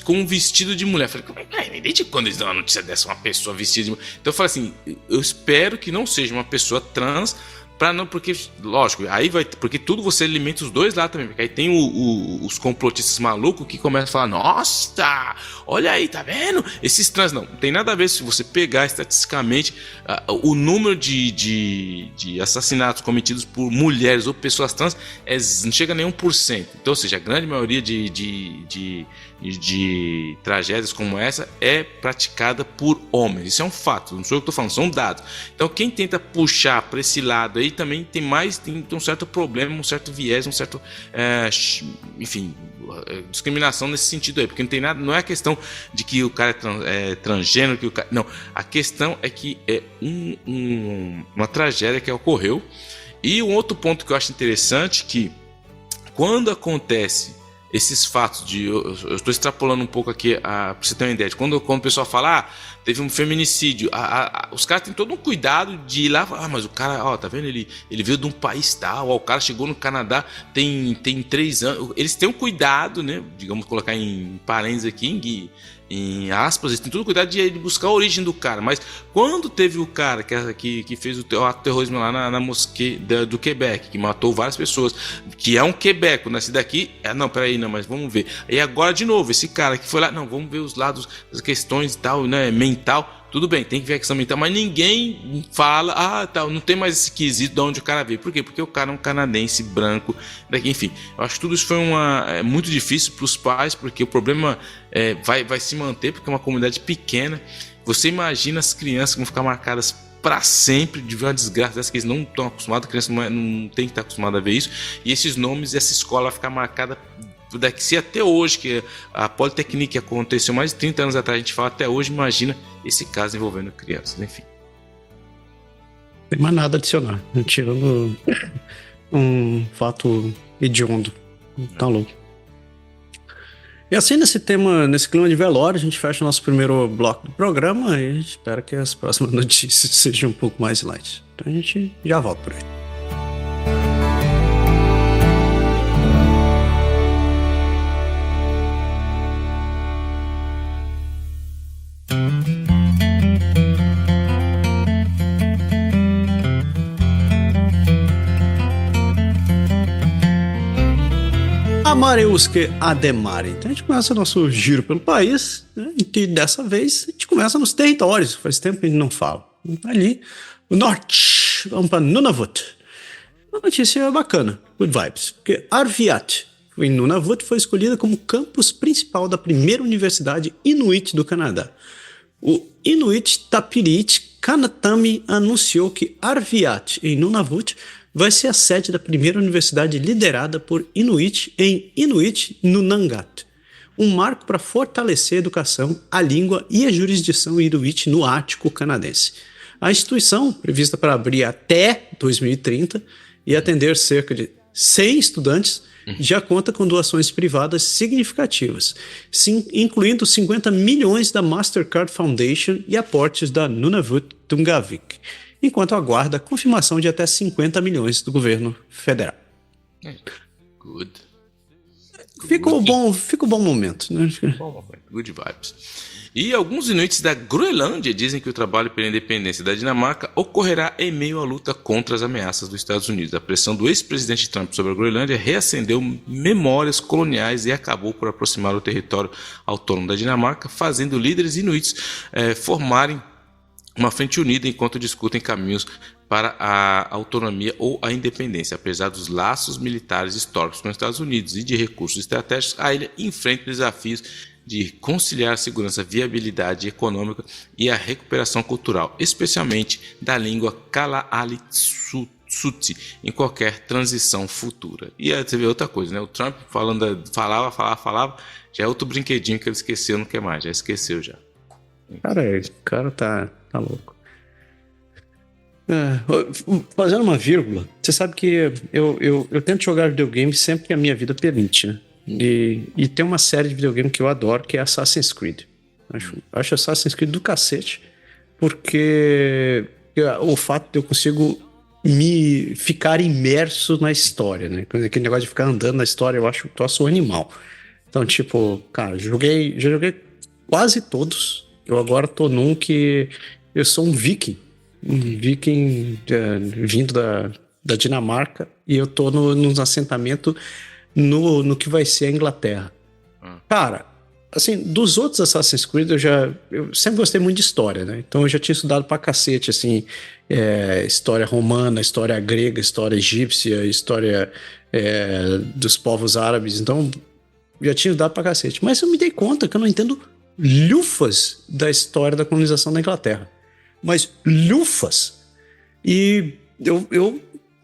S3: com um vestido de mulher. Eu falei, como é que desde quando eles dão uma notícia dessa, uma pessoa vestida de mulher? Então eu falei assim, eu espero que não seja uma pessoa trans Pra não, porque, lógico, aí vai, porque tudo você alimenta os dois lá também, porque aí tem os complotistas malucos que começam a falar, nossa, olha aí, tá vendo? Esses trans, não tem nada a ver se você pegar estatisticamente o número de assassinatos cometidos por mulheres ou pessoas trans não chega a nem 1%. Então, ou seja, a grande maioria de tragédias como essa é praticada por homens. Isso é um fato, não sou eu que estou falando, são dados. Então quem tenta puxar para esse lado aí também tem um certo problema, um certo viés, um certo enfim, discriminação nesse sentido aí, porque não tem nada, não é a questão de que o cara é transgênero, que o cara, não, a questão é que é uma tragédia que ocorreu. E um outro ponto que eu acho interessante, que quando acontece esses fatos eu estou extrapolando um pouco aqui para você ter uma ideia de quando o pessoal fala, teve um feminicídio, os caras têm todo um cuidado de ir lá, mas o cara, tá vendo, ele veio de um país tal, o cara chegou no Canadá tem 3 anos, eles têm um cuidado, né, digamos, colocar em parênteses aqui, em aspas, eles têm todo o cuidado de buscar a origem do cara. Mas quando teve o cara que fez o ato de terrorismo lá na mosqueia do Quebec, que matou várias pessoas, que é um Quebec, nascido aqui, mas vamos ver. E agora de novo, esse cara que foi lá, vamos ver os lados, as questões e tal, né, mental. Tudo bem, tem que ver a questão mental, mas ninguém fala, não tem mais esse quesito de onde o cara veio. Por quê? Porque o cara é um canadense branco, enfim. Eu acho que tudo isso foi muito difícil para os pais, porque o problema vai se manter, porque é uma comunidade pequena. Você imagina as crianças que vão ficar marcadas para sempre de ver uma desgraça dessa, que eles não estão acostumados, a criança não tem que estar acostumada a ver isso, e esses nomes, essa escola vai ficar marcada se até hoje, que a Politécnica aconteceu mais de 30 anos atrás, a gente fala até hoje, imagina esse caso envolvendo crianças, enfim.
S2: Não tem mais nada a adicionar, tirando um fato hediondo, tá louco. E assim, nesse clima de velório, a gente fecha o nosso primeiro bloco do programa e a gente espera que as próximas notícias sejam um pouco mais light. Então a gente já volta por aí. Amareuske Ademare. Então a gente começa nosso giro pelo país, né? E dessa vez a gente começa nos territórios. Faz tempo que a gente não fala. Ali, o norte, vamos para Nunavut. Uma notícia bacana, good vibes, porque Arviat, em Nunavut, foi escolhida como campus principal da primeira universidade Inuit do Canadá. O Inuit Tapirit Kanatami anunciou que Arviat, em Nunavut, vai ser a sede da primeira universidade liderada por Inuit em Inuit Nunangat, um marco para fortalecer a educação, a língua e a jurisdição Inuit no Ártico canadense. A instituição, prevista para abrir até 2030 e atender cerca de 100 estudantes, já conta com doações privadas significativas, incluindo 50 milhões da Mastercard Foundation e aportes da Nunavut Tungavik, enquanto aguarda a confirmação de até 50 milhões do governo federal.
S3: Good.
S2: Fica um bom momento, né?
S3: Good vibes. E alguns inuites da Groenlândia dizem que o trabalho pela independência da Dinamarca ocorrerá em meio à luta contra as ameaças dos Estados Unidos. A pressão do ex-presidente Trump sobre a Groenlândia reacendeu memórias coloniais e acabou por aproximar o território autônomo da Dinamarca, fazendo líderes inuites formarem uma frente unida enquanto discutem caminhos para a autonomia ou a independência. Apesar dos laços militares históricos com os Estados Unidos e de recursos estratégicos, a ilha enfrenta desafios de conciliar a segurança, a viabilidade econômica e a recuperação cultural, especialmente da língua Kalaallit-Tsuut'ina, em qualquer transição futura. E aí você vê outra coisa, né? O Trump falava, já é outro brinquedinho que ele esqueceu, não quer mais, já esqueceu já.
S2: Cara, esse cara tá louco. Fazendo uma vírgula, você sabe que eu tento jogar videogame sempre que a minha vida permite, né? E tem uma série de videogame que eu adoro, que é Assassin's Creed. Acho Assassin's Creed do cacete, porque o fato de eu consigo me ficar imerso na história, né? Aquele negócio de ficar andando na história, eu acho que eu sou animal. Então, tipo, cara, já joguei quase todos. Eu agora tô num que eu sou um viking. Um viking vindo da Dinamarca e eu tô num assentamento no que vai ser a Inglaterra. Cara, assim, dos outros Assassin's Creed eu sempre gostei muito de história, né? Então eu já tinha estudado pra cacete, assim, história romana, história grega, história egípcia, história dos povos árabes, então já tinha estudado pra cacete. Mas eu me dei conta que eu não entendo lufas da história da colonização da Inglaterra. Mas lufas! E eu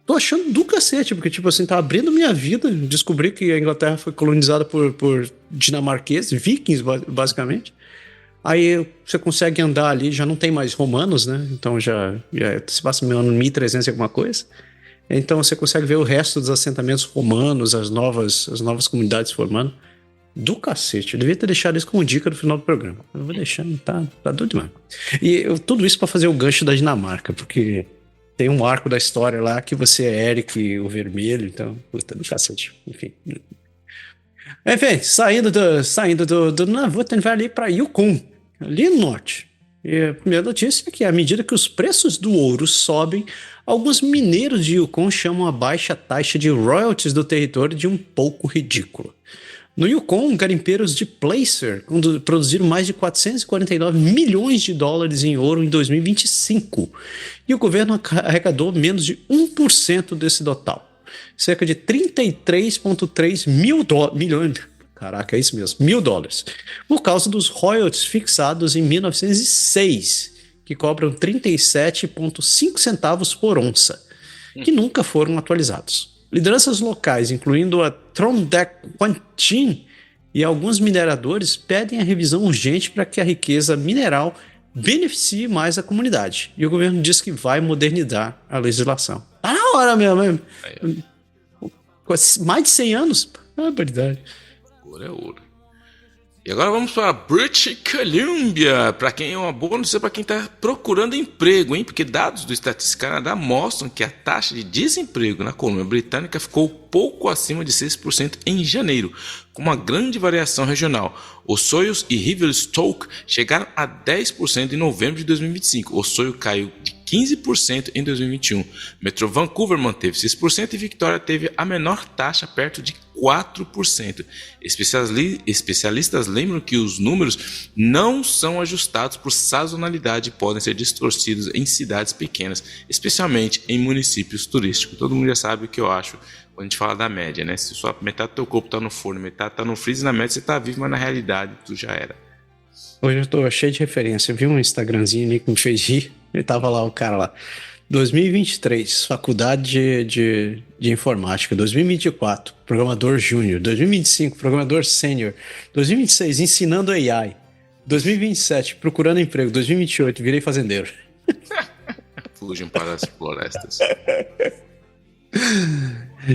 S2: tô achando do cacete, porque, tipo assim, tá abrindo minha vida. Descobri que a Inglaterra foi colonizada por dinamarqueses, vikings, basicamente. Aí você consegue andar ali, já não tem mais romanos, né? Então já se passa no ano 1300 e alguma coisa. Então você consegue ver o resto dos assentamentos romanos, as novas comunidades formando. Do cacete. Eu devia ter deixado isso como dica no final do programa. Eu vou deixar, tá doido demais. E tudo isso pra fazer o gancho da Dinamarca, porque tem um arco da história lá que você é Eric, o vermelho, então, puta, do cacete. Enfim, saindo do Navuten, vai ali pra Yukon, ali no norte. E a primeira notícia é que, à medida que os preços do ouro sobem, alguns mineiros de Yukon chamam a baixa taxa de royalties do território de um pouco ridícula. No Yukon, garimpeiros de Placer produziram mais de 449 milhões de dólares em ouro em 2025. E o governo arrecadou menos de 1% desse total. Cerca de 33,3 milhões. Caraca, é isso mesmo, $1.000. Por causa dos royalties fixados em 1906, que cobram 37,5 centavos por onça, que nunca foram atualizados. Lideranças locais, incluindo a Trondheim Quantin e alguns mineradores, pedem a revisão urgente para que a riqueza mineral beneficie mais a comunidade. E o governo diz que vai modernizar a legislação. Tá na hora mesmo. Mais de 100 anos? Barbaridade.
S3: Ouro é ouro. E agora vamos para British Columbia, para quem é uma boa notícia para quem está procurando emprego, hein? Porque dados do Estatística Canadá mostram que a taxa de desemprego na Colômbia Britânica ficou pouco acima de 6% em janeiro, com uma grande variação regional. Osoios e Revelstoke chegaram a 10% em novembro de 2025. Osoio caiu de 15% em 2021. Metro Vancouver manteve 6% e Victoria teve a menor taxa, perto de 4%. Especialistas lembram que os números não são ajustados por sazonalidade e podem ser distorcidos em cidades pequenas, especialmente em municípios turísticos. Todo mundo já sabe o que eu acho quando a gente fala da média, né? Se só metade do teu corpo tá no forno, metade tá no freezer, na média você tá vivo, mas na realidade tu já era.
S2: Hoje eu tô cheio de referência. Eu vi um Instagramzinho ali que me fez rir. Ele tava lá, o cara lá. 2023, faculdade de informática. 2024, programador júnior. 2025, programador sênior. 2026, ensinando AI. 2027, procurando emprego. 2028, virei fazendeiro.
S3: Fujam para as florestas.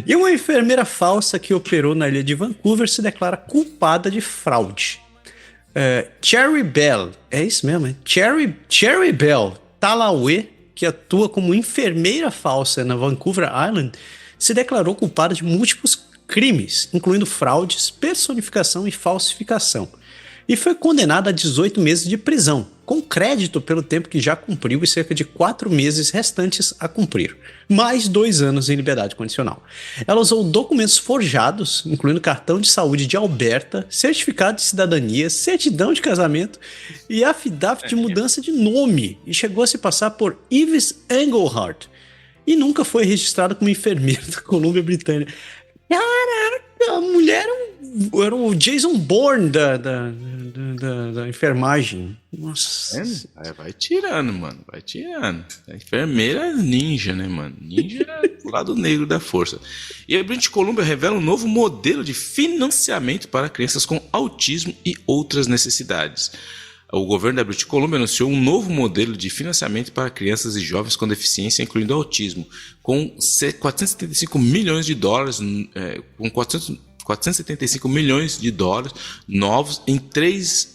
S2: E uma enfermeira falsa que operou na ilha de Vancouver se declara culpada de fraude. Cherry Bell, é isso mesmo, é? Cherry Bell Talawe, que atua como enfermeira falsa na Vancouver Island, se declarou culpada de múltiplos crimes, incluindo fraudes, personificação e falsificação, e foi condenada a 18 meses de prisão, com crédito pelo tempo que já cumpriu e cerca de 4 meses restantes a cumprir, mais 2 anos em liberdade condicional. Ela usou documentos forjados, incluindo cartão de saúde de Alberta, certificado de cidadania, certidão de casamento e affidavit de mudança de nome, e chegou a se passar por Yves Engelhardt, e nunca foi registrada como enfermeira da Colômbia Britânica. Caraca, a mulher era o Jason Bourne da enfermagem. Nossa.
S3: Vai tirando, mano. Vai tirando. A enfermeira é ninja, né, mano? Ninja do lado negro da força. E a British Columbia revela um novo modelo de financiamento para crianças com autismo e outras necessidades. O governo da British Columbia anunciou um novo modelo de financiamento para crianças e jovens com deficiência, incluindo autismo, com 475 milhões de dólares, com 475 milhões de dólares novos em 3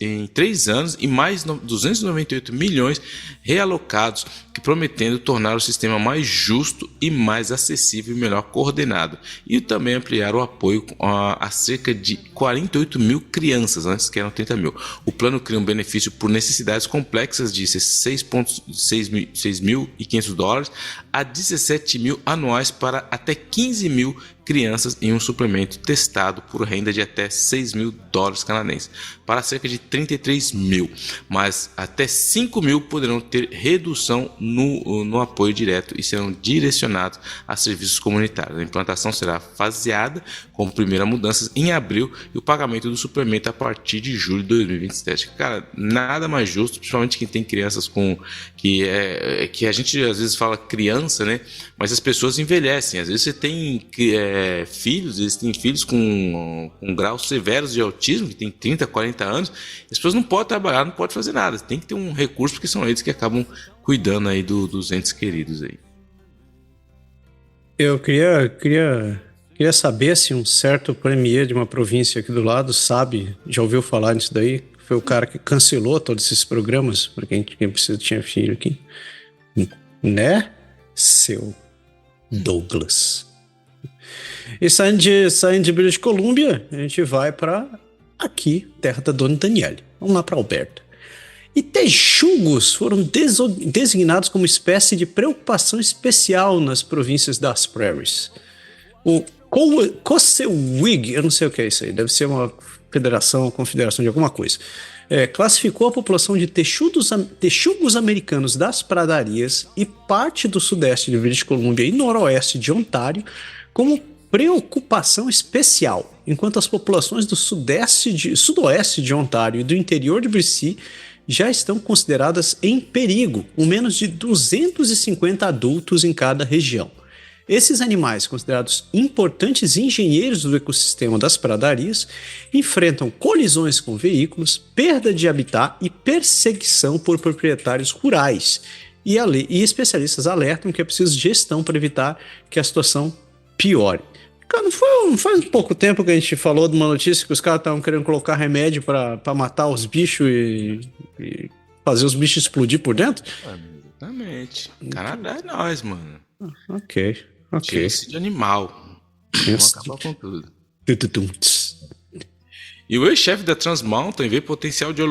S3: anos e mais 298 milhões realocados, que prometendo tornar o sistema mais justo e mais acessível e melhor coordenado, e também ampliar o apoio a cerca de 48 mil crianças, antes que eram 30 mil. O plano cria um benefício por necessidades complexas de 6.500 dólares a 17 mil anuais para até 15 mil crianças em um suplemento testado por renda de até 6 mil dólares canadenses, para cerca de 33 mil, mas até 5 mil poderão ter redução no apoio direto e serão direcionados a serviços comunitários. A implantação será faseada, com primeira mudança em abril e o pagamento do suplemento a partir de julho de 2027. Cara, nada mais justo, principalmente quem tem crianças que a gente às vezes fala criança, né? Mas as pessoas envelhecem. Às vezes você tem filhos, eles têm filhos com graus severos de autismo, que tem 30, 40 anos. As pessoas não podem trabalhar, não podem fazer nada. Tem que ter um recurso, porque são eles que acabam cuidando aí dos entes queridos aí.
S2: Eu queria saber se um certo premier de uma província aqui do lado sabe, já ouviu falar nisso daí? Foi o cara que cancelou todos esses programas para quem tinha filho aqui. Né, seu Douglas? E saindo de British Columbia, a gente vai para aqui, terra da Dona Daniele. Vamos lá para Alberta. E texugos foram designados como espécie de preocupação especial nas províncias das Prairies. O Cossewig, eu não sei o que é isso aí, deve ser uma federação, confederação de alguma coisa, classificou a população de texugos americanos das pradarias e parte do sudeste de British Columbia e noroeste de Ontário como preocupação especial, enquanto as populações do sudoeste de Ontário e do interior de BC já estão consideradas em perigo, com menos de 250 adultos em cada região. Esses animais, considerados importantes engenheiros do ecossistema das pradarias, enfrentam colisões com veículos, perda de habitat e perseguição por proprietários rurais. E especialistas alertam que é preciso gestão para evitar que a situação piore. Cara, não faz pouco tempo que a gente falou de uma notícia que os caras estavam querendo colocar remédio para matar os bichos e fazer os bichos explodir por dentro?
S3: Exatamente. Canadá é nós, mano.
S2: Ok.
S3: Esse de animal. Vamos acabar com tudo. E o ex-chefe da Trans Mountain vê potencial de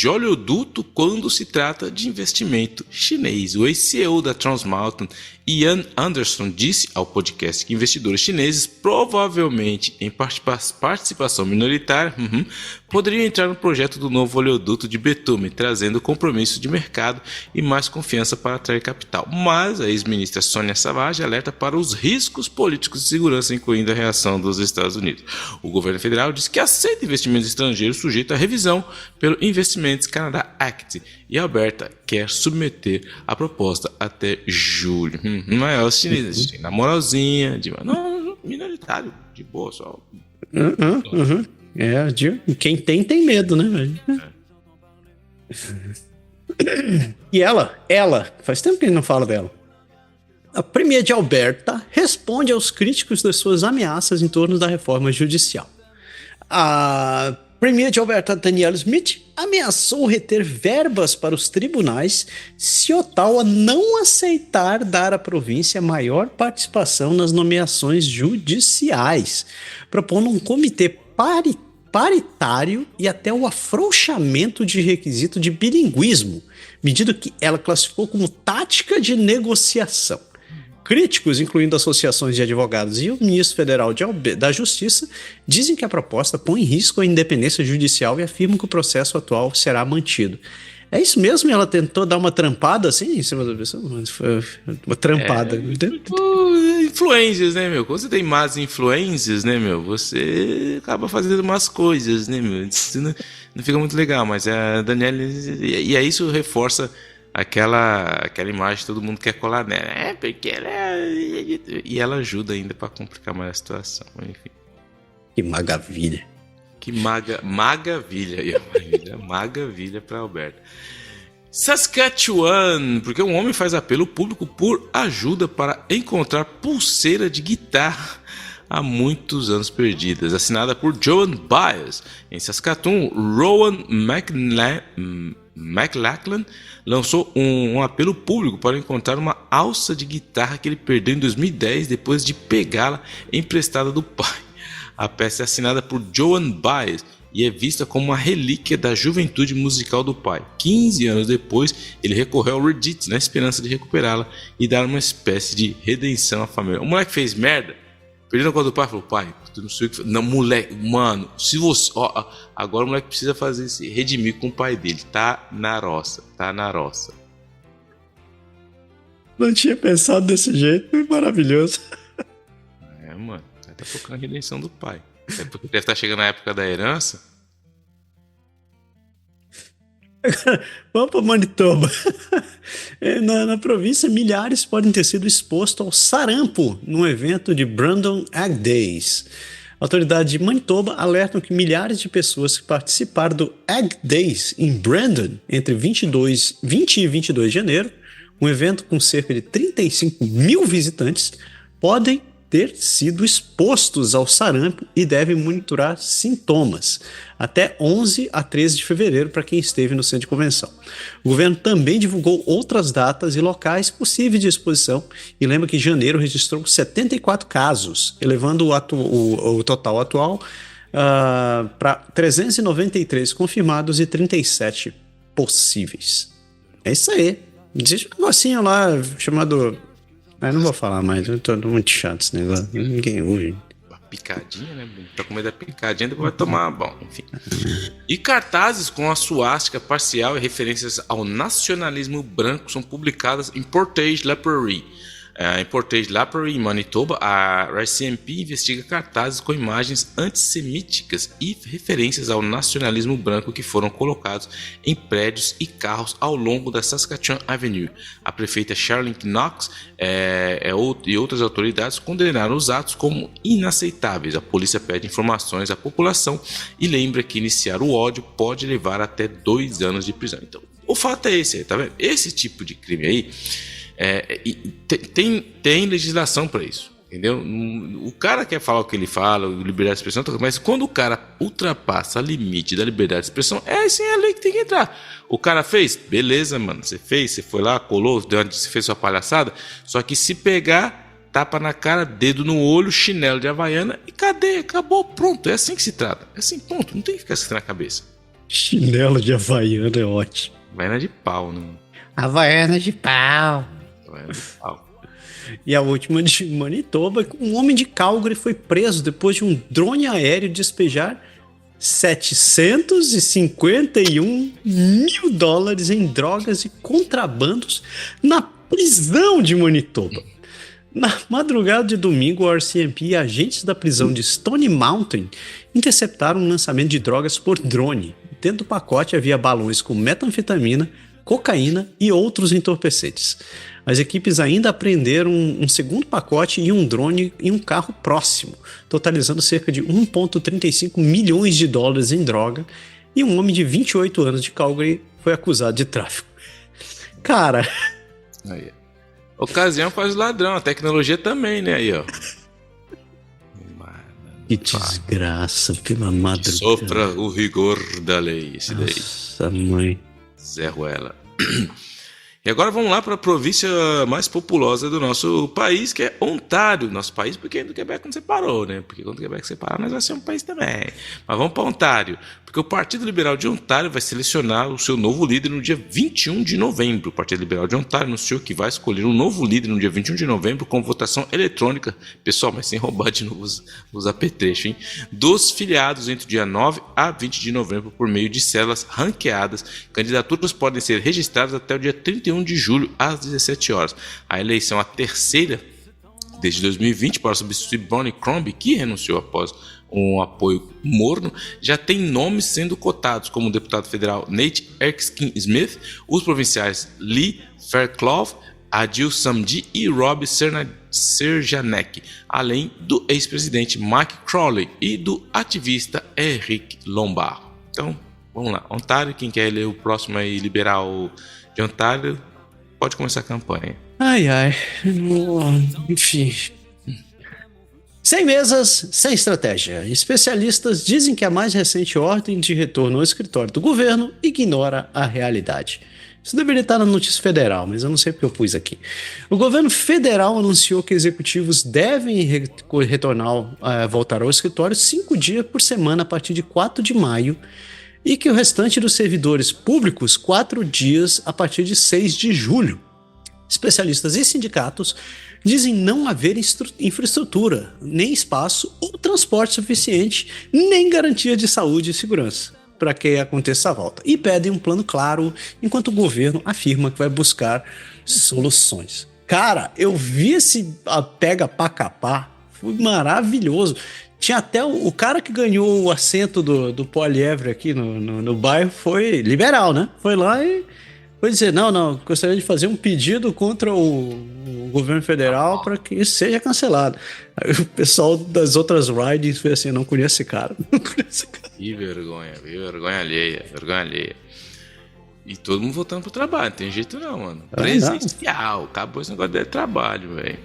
S3: oleoduto quando se trata de investimento chinês. O ex-CEO da Trans Mountain, Ian Anderson, disse ao podcast que investidores chineses, provavelmente em participação minoritária, poderiam entrar no projeto do novo oleoduto de betume, trazendo compromisso de mercado e mais confiança para atrair capital. Mas a ex-ministra Sônia Savage alerta para os riscos políticos de segurança, incluindo a reação dos Estados Unidos. O governo federal diz que aceita investimentos estrangeiros sujeitos à revisão pelo Investments Canada Act, e Alberta quer submeter a proposta até julho. Não é os chineses, na moralzinha, minoritário, de boa, só. Quem tem medo, né, velho? E ela, faz tempo que a gente não fala dela. A Premier de Alberta responde aos críticos das suas ameaças em torno da reforma judicial. A Premier de Alberta, Danielle Smith, ameaçou reter verbas para os tribunais se Ottawa não aceitar dar à província maior participação nas nomeações judiciais, propondo um comitê paritário e até o afrouxamento de requisito de bilinguismo, medida que ela classificou como tática de negociação. Críticos, incluindo associações de advogados e o ministro federal da Justiça, dizem que a proposta põe em risco a independência judicial e afirmam que o processo atual será mantido. É isso mesmo? Ela tentou dar uma trampada assim em cima da pessoa? Foi uma trampada. Influências, né, meu? Quando você tem más influências, né, meu? Você acaba fazendo más coisas, né, meu? Isso não fica muito legal, mas a Danielle... E aí isso reforça aquela imagem que todo mundo quer colar nela. Porque ela... E ela ajuda ainda para complicar mais a situação, enfim.
S2: Que maravilha.
S3: Que maravilha para Alberta. Saskatchewan, porque um homem faz apelo público por ajuda para encontrar pulseira de guitarra há muitos anos perdidas. Assinada por Joan Baez. Em Saskatoon, Rowan McLachlan lançou um apelo público para encontrar uma alça de guitarra que ele perdeu em 2010 depois de pegá-la emprestada do pai. A peça é assinada por Joan Baez e é vista como uma relíquia da juventude musical do pai. 15 anos depois, ele recorreu ao Reddit na esperança de recuperá-la e dar uma espécie de redenção à família. O moleque fez merda, perdeu conta do pai, falou: pai, tu não sei o que faz. Não, moleque, mano, se você. Agora o moleque precisa fazer se redimir com o pai dele. Tá na roça.
S2: Não tinha pensado desse jeito, foi maravilhoso.
S3: É, mano, tá até focando a redenção do pai. É porque deve estar chegando a época da herança.
S2: Vamos para Manitoba. Na província, milhares podem ter sido expostos ao sarampo num evento de Brandon Ag Days. Autoridades de Manitoba alertam que milhares de pessoas que participaram do Ag Days em Brandon entre 20 e 22 de janeiro, um evento com cerca de 35 mil visitantes, podem ter sido expostos ao sarampo e devem monitorar sintomas até 11 a 13 de fevereiro para quem esteve no centro de convenção. O governo também divulgou outras datas e locais possíveis de exposição e lembra que janeiro registrou 74 casos, elevando o total atual para 393 confirmados e 37 possíveis. É isso aí. Existe um negocinho lá chamado... Eu não vou falar mais, eu tô muito chato esse negócio. Ninguém ouve.
S3: Uma picadinha, né? Tá com medo da picadinha, depois vai tomar. Bom, enfim. E cartazes com a suástica parcial e referências ao nacionalismo branco são publicadas em Portage La Prairie. Em Portage La Prairie, em Manitoba, a RCMP investiga cartazes com imagens antissemíticas e referências ao nacionalismo branco que foram colocados em prédios e carros ao longo da Saskatchewan Avenue. A prefeita Charlene Knox e outras autoridades condenaram os atos como inaceitáveis. A polícia pede informações à população e lembra que iniciar o ódio pode levar até 2 anos de prisão. Então, o fato é esse aí, tá vendo? Esse tipo de crime aí, tem legislação para isso, entendeu? O cara quer falar o que ele fala, liberdade de expressão, mas quando o cara ultrapassa o limite da liberdade de expressão, é sim a lei que tem que entrar. O cara fez, beleza, mano, você foi lá, colou, você fez sua palhaçada, só que se pegar, tapa na cara, dedo no olho, chinelo de havaiana e cadê? Acabou, pronto, é assim que se trata, é assim, ponto, não tem que ficar assim na cabeça.
S2: Chinelo de havaiana é ótimo.
S3: Havaiana de pau, né?
S2: Havaiana de pau. E a última de Manitoba, um homem de Calgary foi preso depois de um drone aéreo despejar $751 mil em drogas e contrabandos na prisão de Manitoba. Na madrugada de domingo, o RCMP e agentes da prisão de Stony Mountain interceptaram um lançamento de drogas por drone. Dentro do pacote havia balões com metanfetamina, cocaína e outros entorpecentes. As equipes ainda apreenderam um segundo pacote e um drone em um carro próximo, totalizando cerca de $1,35 milhões em droga, e um homem de 28 anos de Calgary foi acusado de tráfico. Cara...
S3: Aí. Ocasião faz ladrão, a tecnologia também, né? Aí, ó.
S2: Que desgraça, pela madrugada.
S3: Sofra o rigor da lei, esse daí.
S2: Nossa, mãe.
S3: Zé Ruela. E agora vamos lá para a província mais populosa do nosso país, que é Ontário. Nosso país, porque do Quebec não separou, né? Porque quando o Quebec separar, nós vamos ser um país também. Mas vamos para Ontário, porque o Partido Liberal de Ontário vai selecionar o seu novo líder no dia 21 de novembro. O Partido Liberal de Ontário anunciou que vai escolher um novo líder no dia 21 de novembro com votação eletrônica. Pessoal, mas sem roubar de novo os apetrechos, hein? Dos filiados entre o dia 9 a 20 de novembro por meio de células ranqueadas. Candidaturas podem ser registradas até o dia 31 de julho às 17 horas. A eleição, a terceira desde 2020 para substituir Bonnie Crombie, que renunciou após um apoio morno, já tem nomes sendo cotados, como o deputado federal Nate Erskine-Smith, os provinciais Lee Fairclough, Adil Samdi e Rob Serjanek, além do ex-presidente Mike Crowley e do ativista Eric Lombard. Então, vamos lá. Ontário, quem quer ler o próximo aí, liberal de Ontário, pode começar a campanha.
S2: Ai, enfim. Sem mesas, sem estratégia. Especialistas dizem que a mais recente ordem de retorno ao escritório do governo ignora a realidade. Isso deveria estar na notícia federal, mas eu não sei porque eu pus aqui. O governo federal anunciou que executivos devem voltar ao escritório 5 dias por semana a partir de 4 de maio e que o restante dos servidores públicos 4 dias a partir de 6 de julho. Especialistas e sindicatos dizem não haver infraestrutura, nem espaço ou transporte suficiente, nem garantia de saúde e segurança para que aconteça a volta. E pedem um plano claro, enquanto o governo afirma que vai buscar soluções. Cara, eu vi esse pega pra capar, foi maravilhoso. Tinha até o cara que ganhou o assento do Polievre aqui no bairro, foi liberal, né? Foi lá e foi dizer, não, gostaria de fazer um pedido contra o governo federal para que isso seja cancelado. Aí o pessoal das outras ridings foi assim, não conheço esse cara.
S3: Que vergonha alheia. E todo mundo voltando pro trabalho, não tem jeito não, mano. Presencial, acabou esse negócio de trabalho, velho.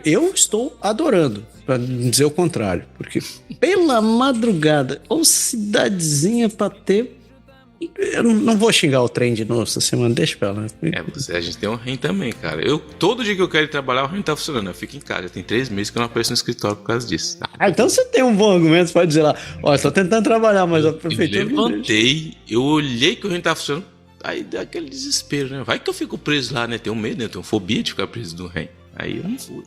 S2: Eu estou adorando, para dizer o contrário, porque pela madrugada, ou cidadezinha pra ter. Eu não vou xingar o trem de novo essa semana, deixa pra lá.
S3: A gente tem um REM também, cara. Todo dia que eu quero ir trabalhar, o REM tá funcionando. Eu fico em casa, tem 3 meses que eu não apareço no escritório por causa disso. Tá?
S2: Então você tem um bom argumento, você pode dizer lá, tô tentando trabalhar, mas a prefeitura...
S3: Eu levantei, eu olhei que o REM tá funcionando, aí dá aquele desespero, né? Vai que eu fico preso lá, né? Tenho medo, né? Tenho fobia de ficar preso do REM. Aí eu não fui.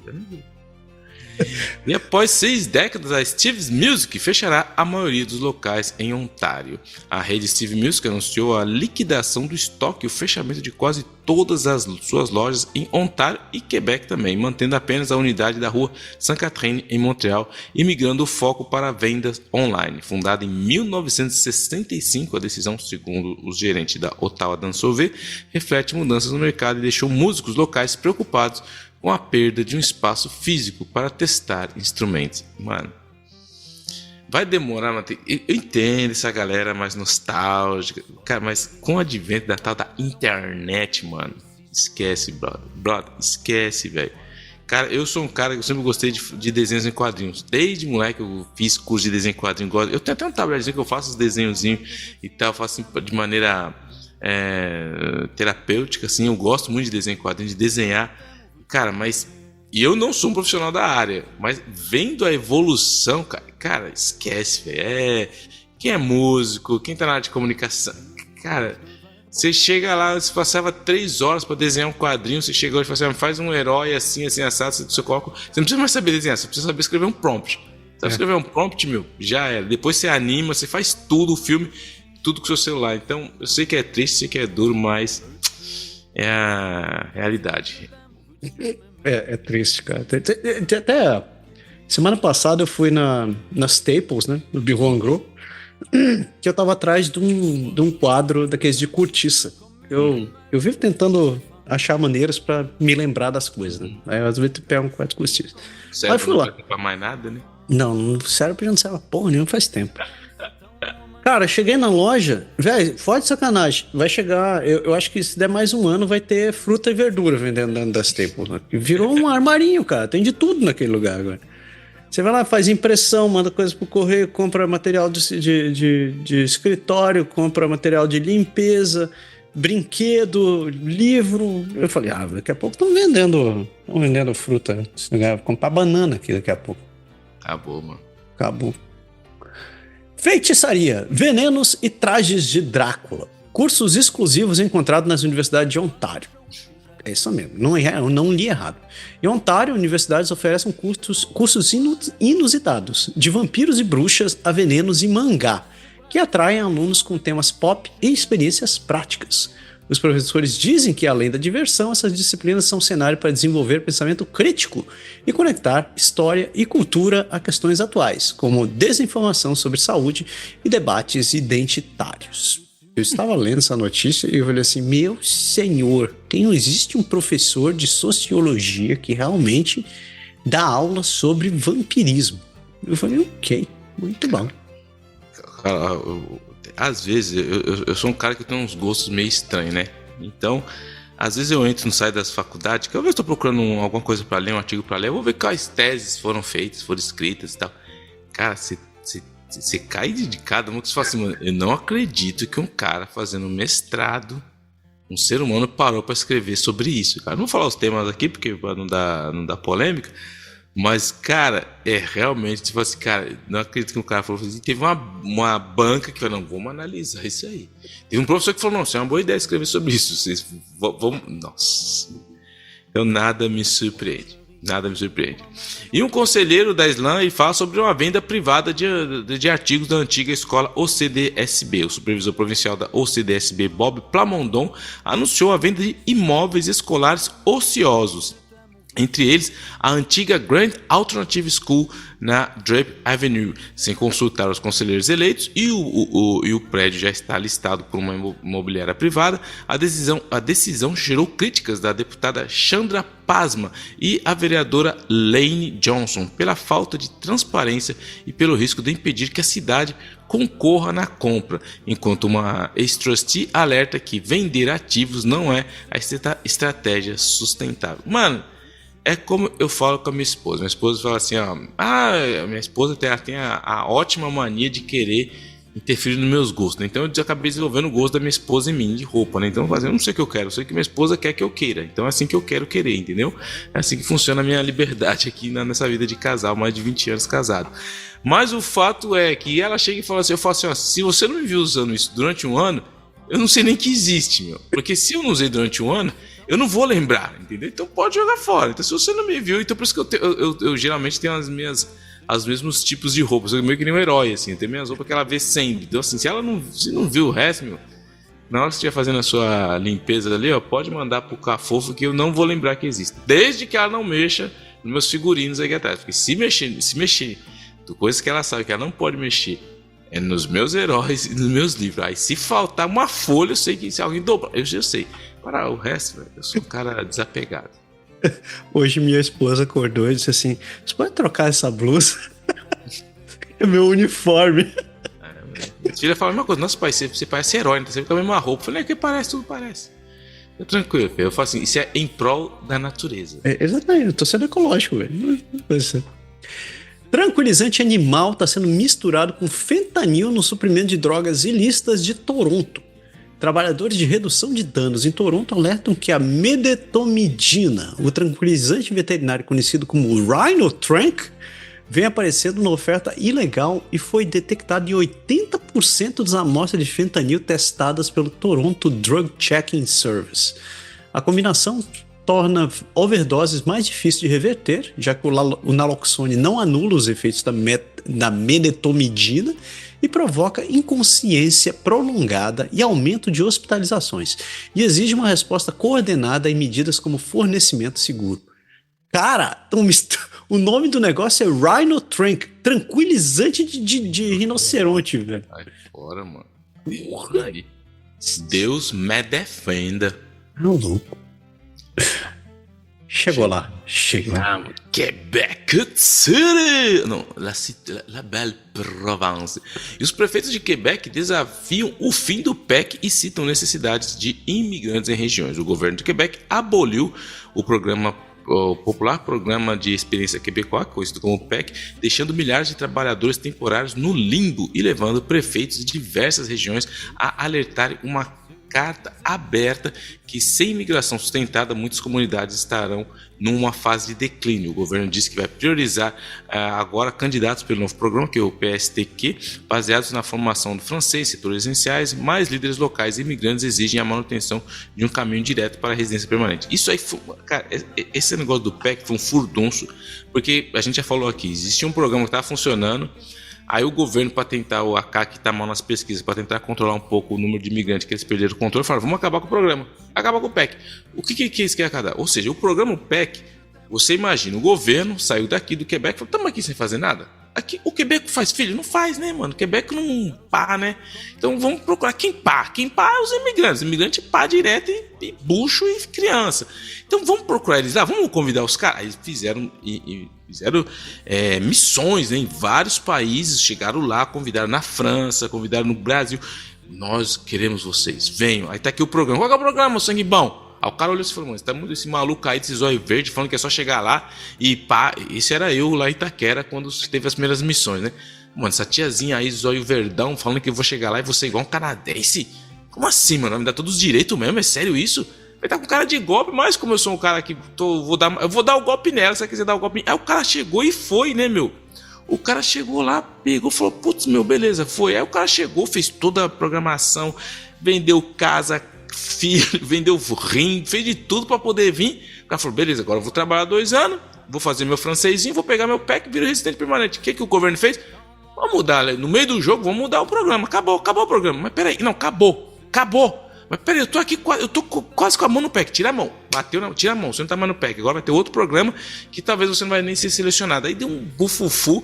S3: E após 6 décadas, a Steve's Music fechará a maioria dos locais em Ontário. A rede Steve Music anunciou a liquidação do estoque e o fechamento de quase todas as suas lojas em Ontário e Quebec também, mantendo apenas a unidade da rua Sainte-Catherine em Montreal e migrando o foco para vendas online. Fundada em 1965, a decisão, segundo os gerentes da Ottawa Dansover, reflete mudanças no mercado e deixou músicos locais preocupados com a perda de um espaço físico para testar instrumentos. Mano, vai demorar, mano. Eu entendo essa galera mais nostálgica, cara, mas com o advento da tal da internet, mano, esquece, brother, esquece, velho. Cara, eu sou um cara que eu sempre gostei de desenhos em quadrinhos. Desde moleque eu fiz curso de desenho em quadrinhos. Eu tenho até um tabletzinho que eu faço os desenhozinhos e tal, eu faço de maneira terapêutica, assim. Eu gosto muito de desenho em quadrinhos, de desenhar. Cara, mas... E eu não sou um profissional da área, mas vendo a evolução, cara, esquece, velho. Quem é músico, quem tá na área de comunicação... Cara, você chega lá, você passava 3 horas pra desenhar um quadrinho, você chega hoje e fala assim, faz um herói assim, assado, você coloca... Você não precisa mais saber desenhar, você precisa saber escrever um prompt. Sabe escrever um prompt, meu? Já era. Depois você anima, você faz tudo, o filme, tudo com o seu celular. Então, eu sei que é triste, sei que é duro, mas é a realidade.
S2: É triste, cara. Até semana passada eu fui na Staples, né? No Bureau en Gros, que eu tava atrás de um quadro daqueles de cortiça. Eu vivo tentando achar maneiras pra me lembrar das coisas, né? Aí às vezes eu pego um quadro de cortiça.
S3: Aí fui lá. Não serve pra mais nada, né?
S2: Não serve pra não serve porra nenhuma, faz tempo. Cara, cheguei na loja, velho, fora de sacanagem, vai chegar, eu acho que se der mais um ano vai ter fruta e verdura vendendo dentro das Staples, né? Virou um armarinho, cara, tem de tudo naquele lugar agora. Você vai lá, faz impressão, manda coisas pro correio, compra material de escritório, compra material de limpeza, brinquedo, livro. Eu falei, daqui a pouco estão vendendo fruta, vou comprar banana aqui daqui a pouco.
S3: Acabou, mano.
S2: Acabou. Feitiçaria, venenos e trajes de Drácula. Cursos exclusivos encontrados nas universidades de Ontário. É isso mesmo, eu não li errado. Em Ontário, universidades oferecem cursos inusitados, de vampiros e bruxas a venenos e mangá, que atraem alunos com temas pop e experiências práticas. Os professores dizem que, além da diversão, essas disciplinas são um cenário para desenvolver pensamento crítico e conectar história e cultura a questões atuais, como desinformação sobre saúde e debates identitários. Eu estava lendo essa notícia e eu falei assim, meu senhor, existe um professor de sociologia que realmente dá aula sobre vampirismo. Eu falei, ok, muito bom.
S3: Cara, às vezes eu sou um cara que tem uns gostos meio estranhos, né? Então, às vezes eu entro no site das faculdades, que eu estou procurando alguma coisa para ler, um artigo para ler, eu vou ver quais teses foram feitas, foram escritas e tal. Cara, você cai de cada uma que você fala assim, mano, eu não acredito que um cara fazendo mestrado um ser humano parou para escrever sobre isso, cara. Não vou falar os temas aqui, porque não dá polêmica, mas, cara, realmente, tipo assim, cara, não acredito que o cara falou assim, teve uma banca que falou, não, vamos analisar isso aí. Teve um professor que falou, não, isso é uma boa ideia escrever sobre isso, vocês vão... Nossa... Então nada me surpreende. E um conselheiro da Islã fala sobre uma venda privada de artigos da antiga escola OCDSB. O supervisor provincial da OCDSB, Bob Plamondon, anunciou a venda de imóveis escolares ociosos. Entre eles, a antiga Grand Alternative School na Drape Avenue. Sem consultar os conselheiros eleitos e o prédio já está listado por uma imobiliária privada, a decisão gerou críticas da deputada Chandra Pasma e a vereadora Lane Johnson pela falta de transparência e pelo risco de impedir que a cidade concorra na compra, enquanto uma ex-trustee alerta que vender ativos não é a estratégia sustentável. Mano, é como eu falo com a minha esposa. Minha esposa fala assim, ó, minha esposa tem a ótima mania de querer interferir nos meus gostos, né? Então eu acabei desenvolvendo o gosto da minha esposa em mim, de roupa, né? Então eu não sei o que eu quero, eu sei que minha esposa quer que eu queira. Então é assim que eu quero querer, entendeu? É assim que funciona a minha liberdade aqui nessa vida de casal, mais de 20 anos casado. Mas o fato é que ela chega e fala assim, eu falo assim, ó, se você não me viu usando isso durante um ano, eu não sei nem que existe, meu. Porque se eu não usei durante um ano, eu não vou lembrar, entendeu? Então pode jogar fora. Então se você não me viu, então por isso que eu geralmente tenho os mesmos tipos de roupas. Eu meio que nem um herói, assim. Eu tenho minhas roupas que ela vê sempre. Então assim, se não viu o resto, meu, na hora que você estiver fazendo a sua limpeza ali, ó, pode mandar pro Cafofo que eu não vou lembrar que existe. Desde que ela não mexa nos meus figurinos aí atrás. Porque se mexer, coisas que ela sabe que ela não pode mexer, é nos meus heróis e nos meus livros. Aí se faltar uma folha, eu sei que se alguém dobrar, eu já sei. Para o resto, velho, eu sou um cara desapegado.
S2: Hoje minha esposa acordou e disse assim, você pode trocar essa blusa? É meu uniforme.
S3: Minha filha fala a mesma coisa, nossa pai, você parece herói, né? Você fica com a mesma roupa. Eu falei, que parece, tudo parece. É tranquilo, eu falo assim, isso é em prol da natureza.
S2: Exatamente, eu tô sendo ecológico, velho. Tranquilizante animal está sendo misturado com fentanil no suprimento de drogas ilícitas de Toronto. Trabalhadores de redução de danos em Toronto alertam que a medetomidina, o tranquilizante veterinário conhecido como Rhinotrank, vem aparecendo na oferta ilegal e foi detectado em 80% das amostras de fentanil testadas pelo Toronto Drug Checking Service. A combinação torna overdoses mais difíceis de reverter, já que o naloxone não anula os efeitos da medetomidina e provoca inconsciência prolongada e aumento de hospitalizações, e exige uma resposta coordenada e medidas como fornecimento seguro. Cara, o nome do negócio é Rhinotrank, tranquilizante de rinoceronte, velho.
S3: Sai fora, mano. Deus me defenda.
S2: Louco. Chegou lá.
S3: Quebec City! Não, la Belle Provence. E os prefeitos de Quebec desafiam o fim do PEC e citam necessidades de imigrantes em regiões. O governo de Quebec aboliu o popular Programa de Experiência Quebecois, conhecido como PEC, deixando milhares de trabalhadores temporários no limbo e levando prefeitos de diversas regiões a alertarem uma carta aberta que, sem imigração sustentada, muitas comunidades estarão numa fase de declínio. O governo disse que vai priorizar agora candidatos pelo novo programa, que é o PSTQ, baseados na formação do francês, setores essenciais, mais líderes locais e imigrantes exigem a manutenção de um caminho direto para a residência permanente. Isso aí, cara, esse negócio do PEC foi um furdunço, porque a gente já falou aqui, existia um programa que estava funcionando. Aí o governo, para tentar, o AK que está mal nas pesquisas, para tentar controlar um pouco o número de imigrantes que eles perderam o controle, falaram, vamos acabar com o programa, acabar com o PEC. O que eles querem acabar? Ou seja, o programa PEC, você imagina, o governo saiu daqui do Quebec e falou, estamos aqui sem fazer nada? Aqui, o Quebec faz filho? Não faz, né, mano? O Quebec não pá, né? Então vamos procurar quem pá. Quem pá é os imigrantes. Imigrantes pá direto e bucho e criança. Então vamos procurar eles lá, vamos convidar os caras. Aí fizeram missões, né, em vários países, chegaram lá, convidaram na França, convidaram no Brasil. Nós queremos vocês, venham. Aí tá aqui o programa. Qual é o programa, sangue bom? Aí o cara olhou e falou, mano, tá muito esse maluco aí, desse zóio verde, falando que é só chegar lá e pá. Esse era eu lá em Itaquera, quando teve as primeiras missões, né? Mano, essa tiazinha aí, zóio verdão, falando que eu vou chegar lá e vou ser igual um canadense. Como assim, mano? Vai me dar todos os direitos mesmo? É sério isso? Vai estar com cara de golpe, mas como eu sou um cara que eu vou dar o golpe nela, se você quiser dar o golpe. Aí o cara chegou e foi, né, meu? O cara chegou lá, pegou, falou, putz, meu, beleza, foi. Aí o cara chegou, fez toda a programação, vendeu casa, filho, vendeu rim, fez de tudo pra poder vir. O cara falou, beleza, agora eu vou trabalhar 2 anos, vou fazer meu francesinho, vou pegar meu PEC e viro residente permanente. O que o governo fez? Vamos mudar, no meio do jogo, vamos mudar o programa. Acabou o programa. Mas peraí, não, acabou. Mas peraí, eu tô aqui, eu tô quase com a mão no PEC. Tira a mão, tira a mão, você não tá mais no PEC. Agora vai ter outro programa que talvez você não vai nem ser selecionado. Aí deu um bufufu.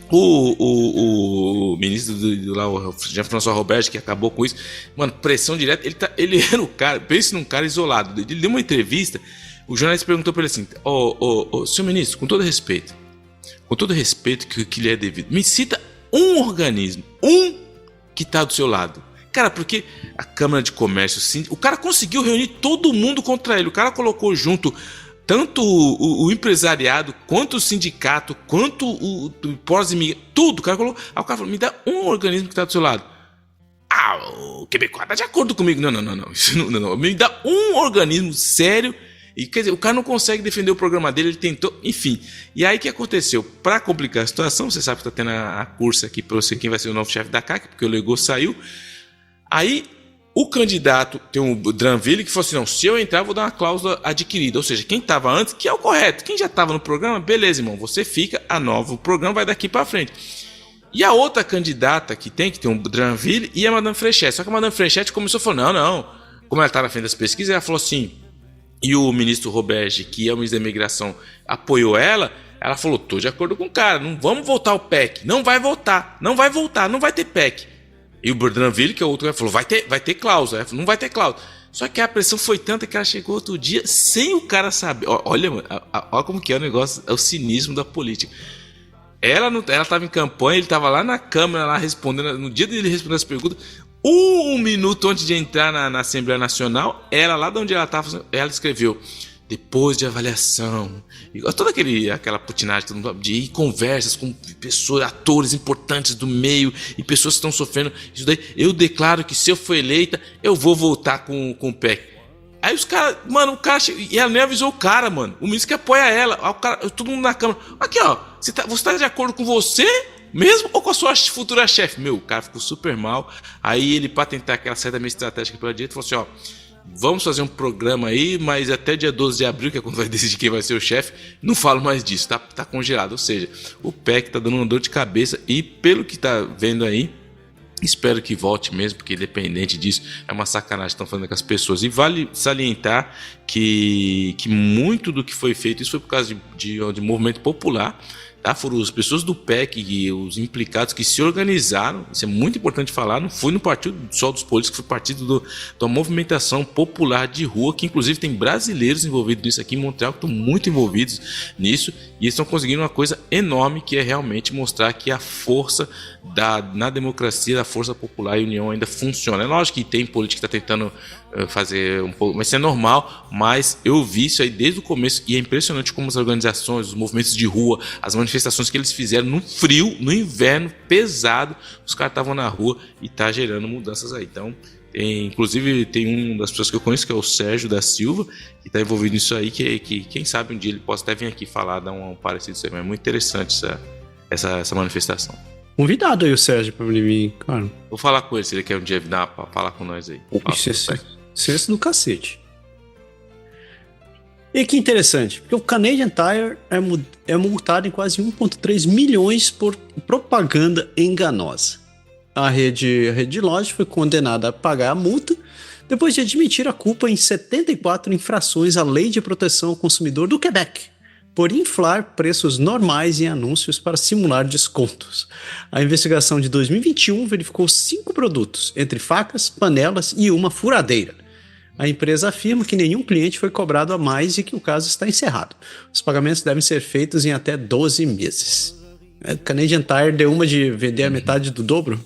S3: O ministro lá, o Jean-François Robert, que acabou com isso, mano, pressão direta. Ele era o cara, pense num cara isolado. Ele deu uma entrevista, o jornalista perguntou pra ele assim: senhor ministro, com todo respeito que lhe é devido, me cita um organismo, que tá do seu lado. Cara, porque a Câmara de Comércio, o cara conseguiu reunir todo mundo contra ele. O cara colocou junto tanto o empresariado, quanto o sindicato, quanto o pós-imigração, tudo. O cara colocou. Aí o cara falou, me dá um organismo que tá do seu lado. O Quebecois tá de acordo comigo. Não. Isso não. Me dá um organismo sério. E, quer dizer, o cara não consegue defender o programa dele, ele tentou, enfim. E aí o que aconteceu? Para complicar a situação, você sabe que tá tendo a cursa aqui para você quem vai ser o novo chefe da CAC, porque o Legou saiu. Aí o candidato, tem o Dranville, que falou assim, não, se eu entrar eu vou dar uma cláusula adquirida, ou seja, quem estava antes, que é o correto, quem já estava no programa, beleza, irmão, você fica, o programa vai daqui para frente. E a outra candidata que tem o Dranville e a Madame Frechette, só que a Madame Frechette começou a falar, não, como ela está na frente das pesquisas, ela falou assim, e o ministro Roberge, que é o ministro da imigração, apoiou ela falou, tô de acordo com o cara, não vamos voltar ao PEC, não vai voltar, não vai ter PEC. E o Dranville, que é o outro, falou, vai ter cláusula. Não vai ter cláusula. Só que a pressão foi tanta que ela chegou outro dia sem o cara saber. Olha, mano, olha como que é o negócio, é o cinismo da política. Ela estava em campanha, ele estava lá na Câmara, lá respondendo, no dia dele responder as perguntas, 1 minuto antes de entrar na Assembleia Nacional, ela lá de onde ela estava, ela escreveu, depois de avaliação, toda aquela putinagem de conversas com pessoas, atores importantes do meio e pessoas que estão sofrendo isso daí, eu declaro que se eu for eleita, eu vou voltar com o PEC. Aí os caras, mano, o cara chegou, e ela nem avisou o cara, mano, o ministro que apoia ela, o cara, todo mundo na Câmara, aqui ó, você tá de acordo com você mesmo ou com a sua futura chefe? Meu, o cara ficou super mal. Aí ele, pra tentar aquela saída meio estratégica pela direita, falou assim, ó, vamos fazer um programa aí, mas até dia 12 de abril, que é quando vai decidir quem vai ser o chefe, não falo mais disso, tá congelado. Ou seja, o PEC tá dando uma dor de cabeça e pelo que tá vendo aí, espero que volte mesmo, porque independente disso, é uma sacanagem que estão fazendo com as pessoas. E vale salientar que muito do que foi feito, isso foi por causa de movimento popular, tá? Foram as pessoas do PEC e os implicados que se organizaram, isso é muito importante falar, não foi no partido só dos políticos, foi partido da movimentação popular de rua, que inclusive tem brasileiros envolvidos nisso aqui em Montreal, que estão muito envolvidos nisso, e eles estão conseguindo uma coisa enorme, que é realmente mostrar que a força na democracia, a força popular e a união ainda funciona. É lógico que tem político que está tentando fazer um pouco, mas isso é normal, mas eu vi isso aí desde o começo e é impressionante como as organizações, os movimentos de rua, as manifestações que eles fizeram no frio, no inverno pesado, os caras estavam na rua e tá gerando mudanças aí. Então, inclusive tem uma das pessoas que eu conheço, que é o Sérgio da Silva, que está envolvido nisso aí, que quem sabe um dia ele possa até vir aqui falar, dar um parecido disso aí, mas é muito interessante essa manifestação.
S2: Convidado aí o Sérgio pra ele vir, cara.
S3: Vou falar com ele se ele quer um dia vir dar pra falar com nós aí.
S2: Senso do cacete. E que interessante, porque o Canadian Tire é multado em quase 1,3 milhões por propaganda enganosa. A rede de loja foi condenada a pagar a multa depois de admitir a culpa em 74 infrações à Lei de Proteção ao Consumidor do Quebec, por inflar preços normais em anúncios para simular descontos. A investigação de 2021 verificou 5 produtos, entre facas, panelas e uma furadeira. A empresa afirma que nenhum cliente foi cobrado a mais e que o caso está encerrado. Os pagamentos devem ser feitos em até 12 meses. O Canadian Tire deu uma de vender a metade do dobro?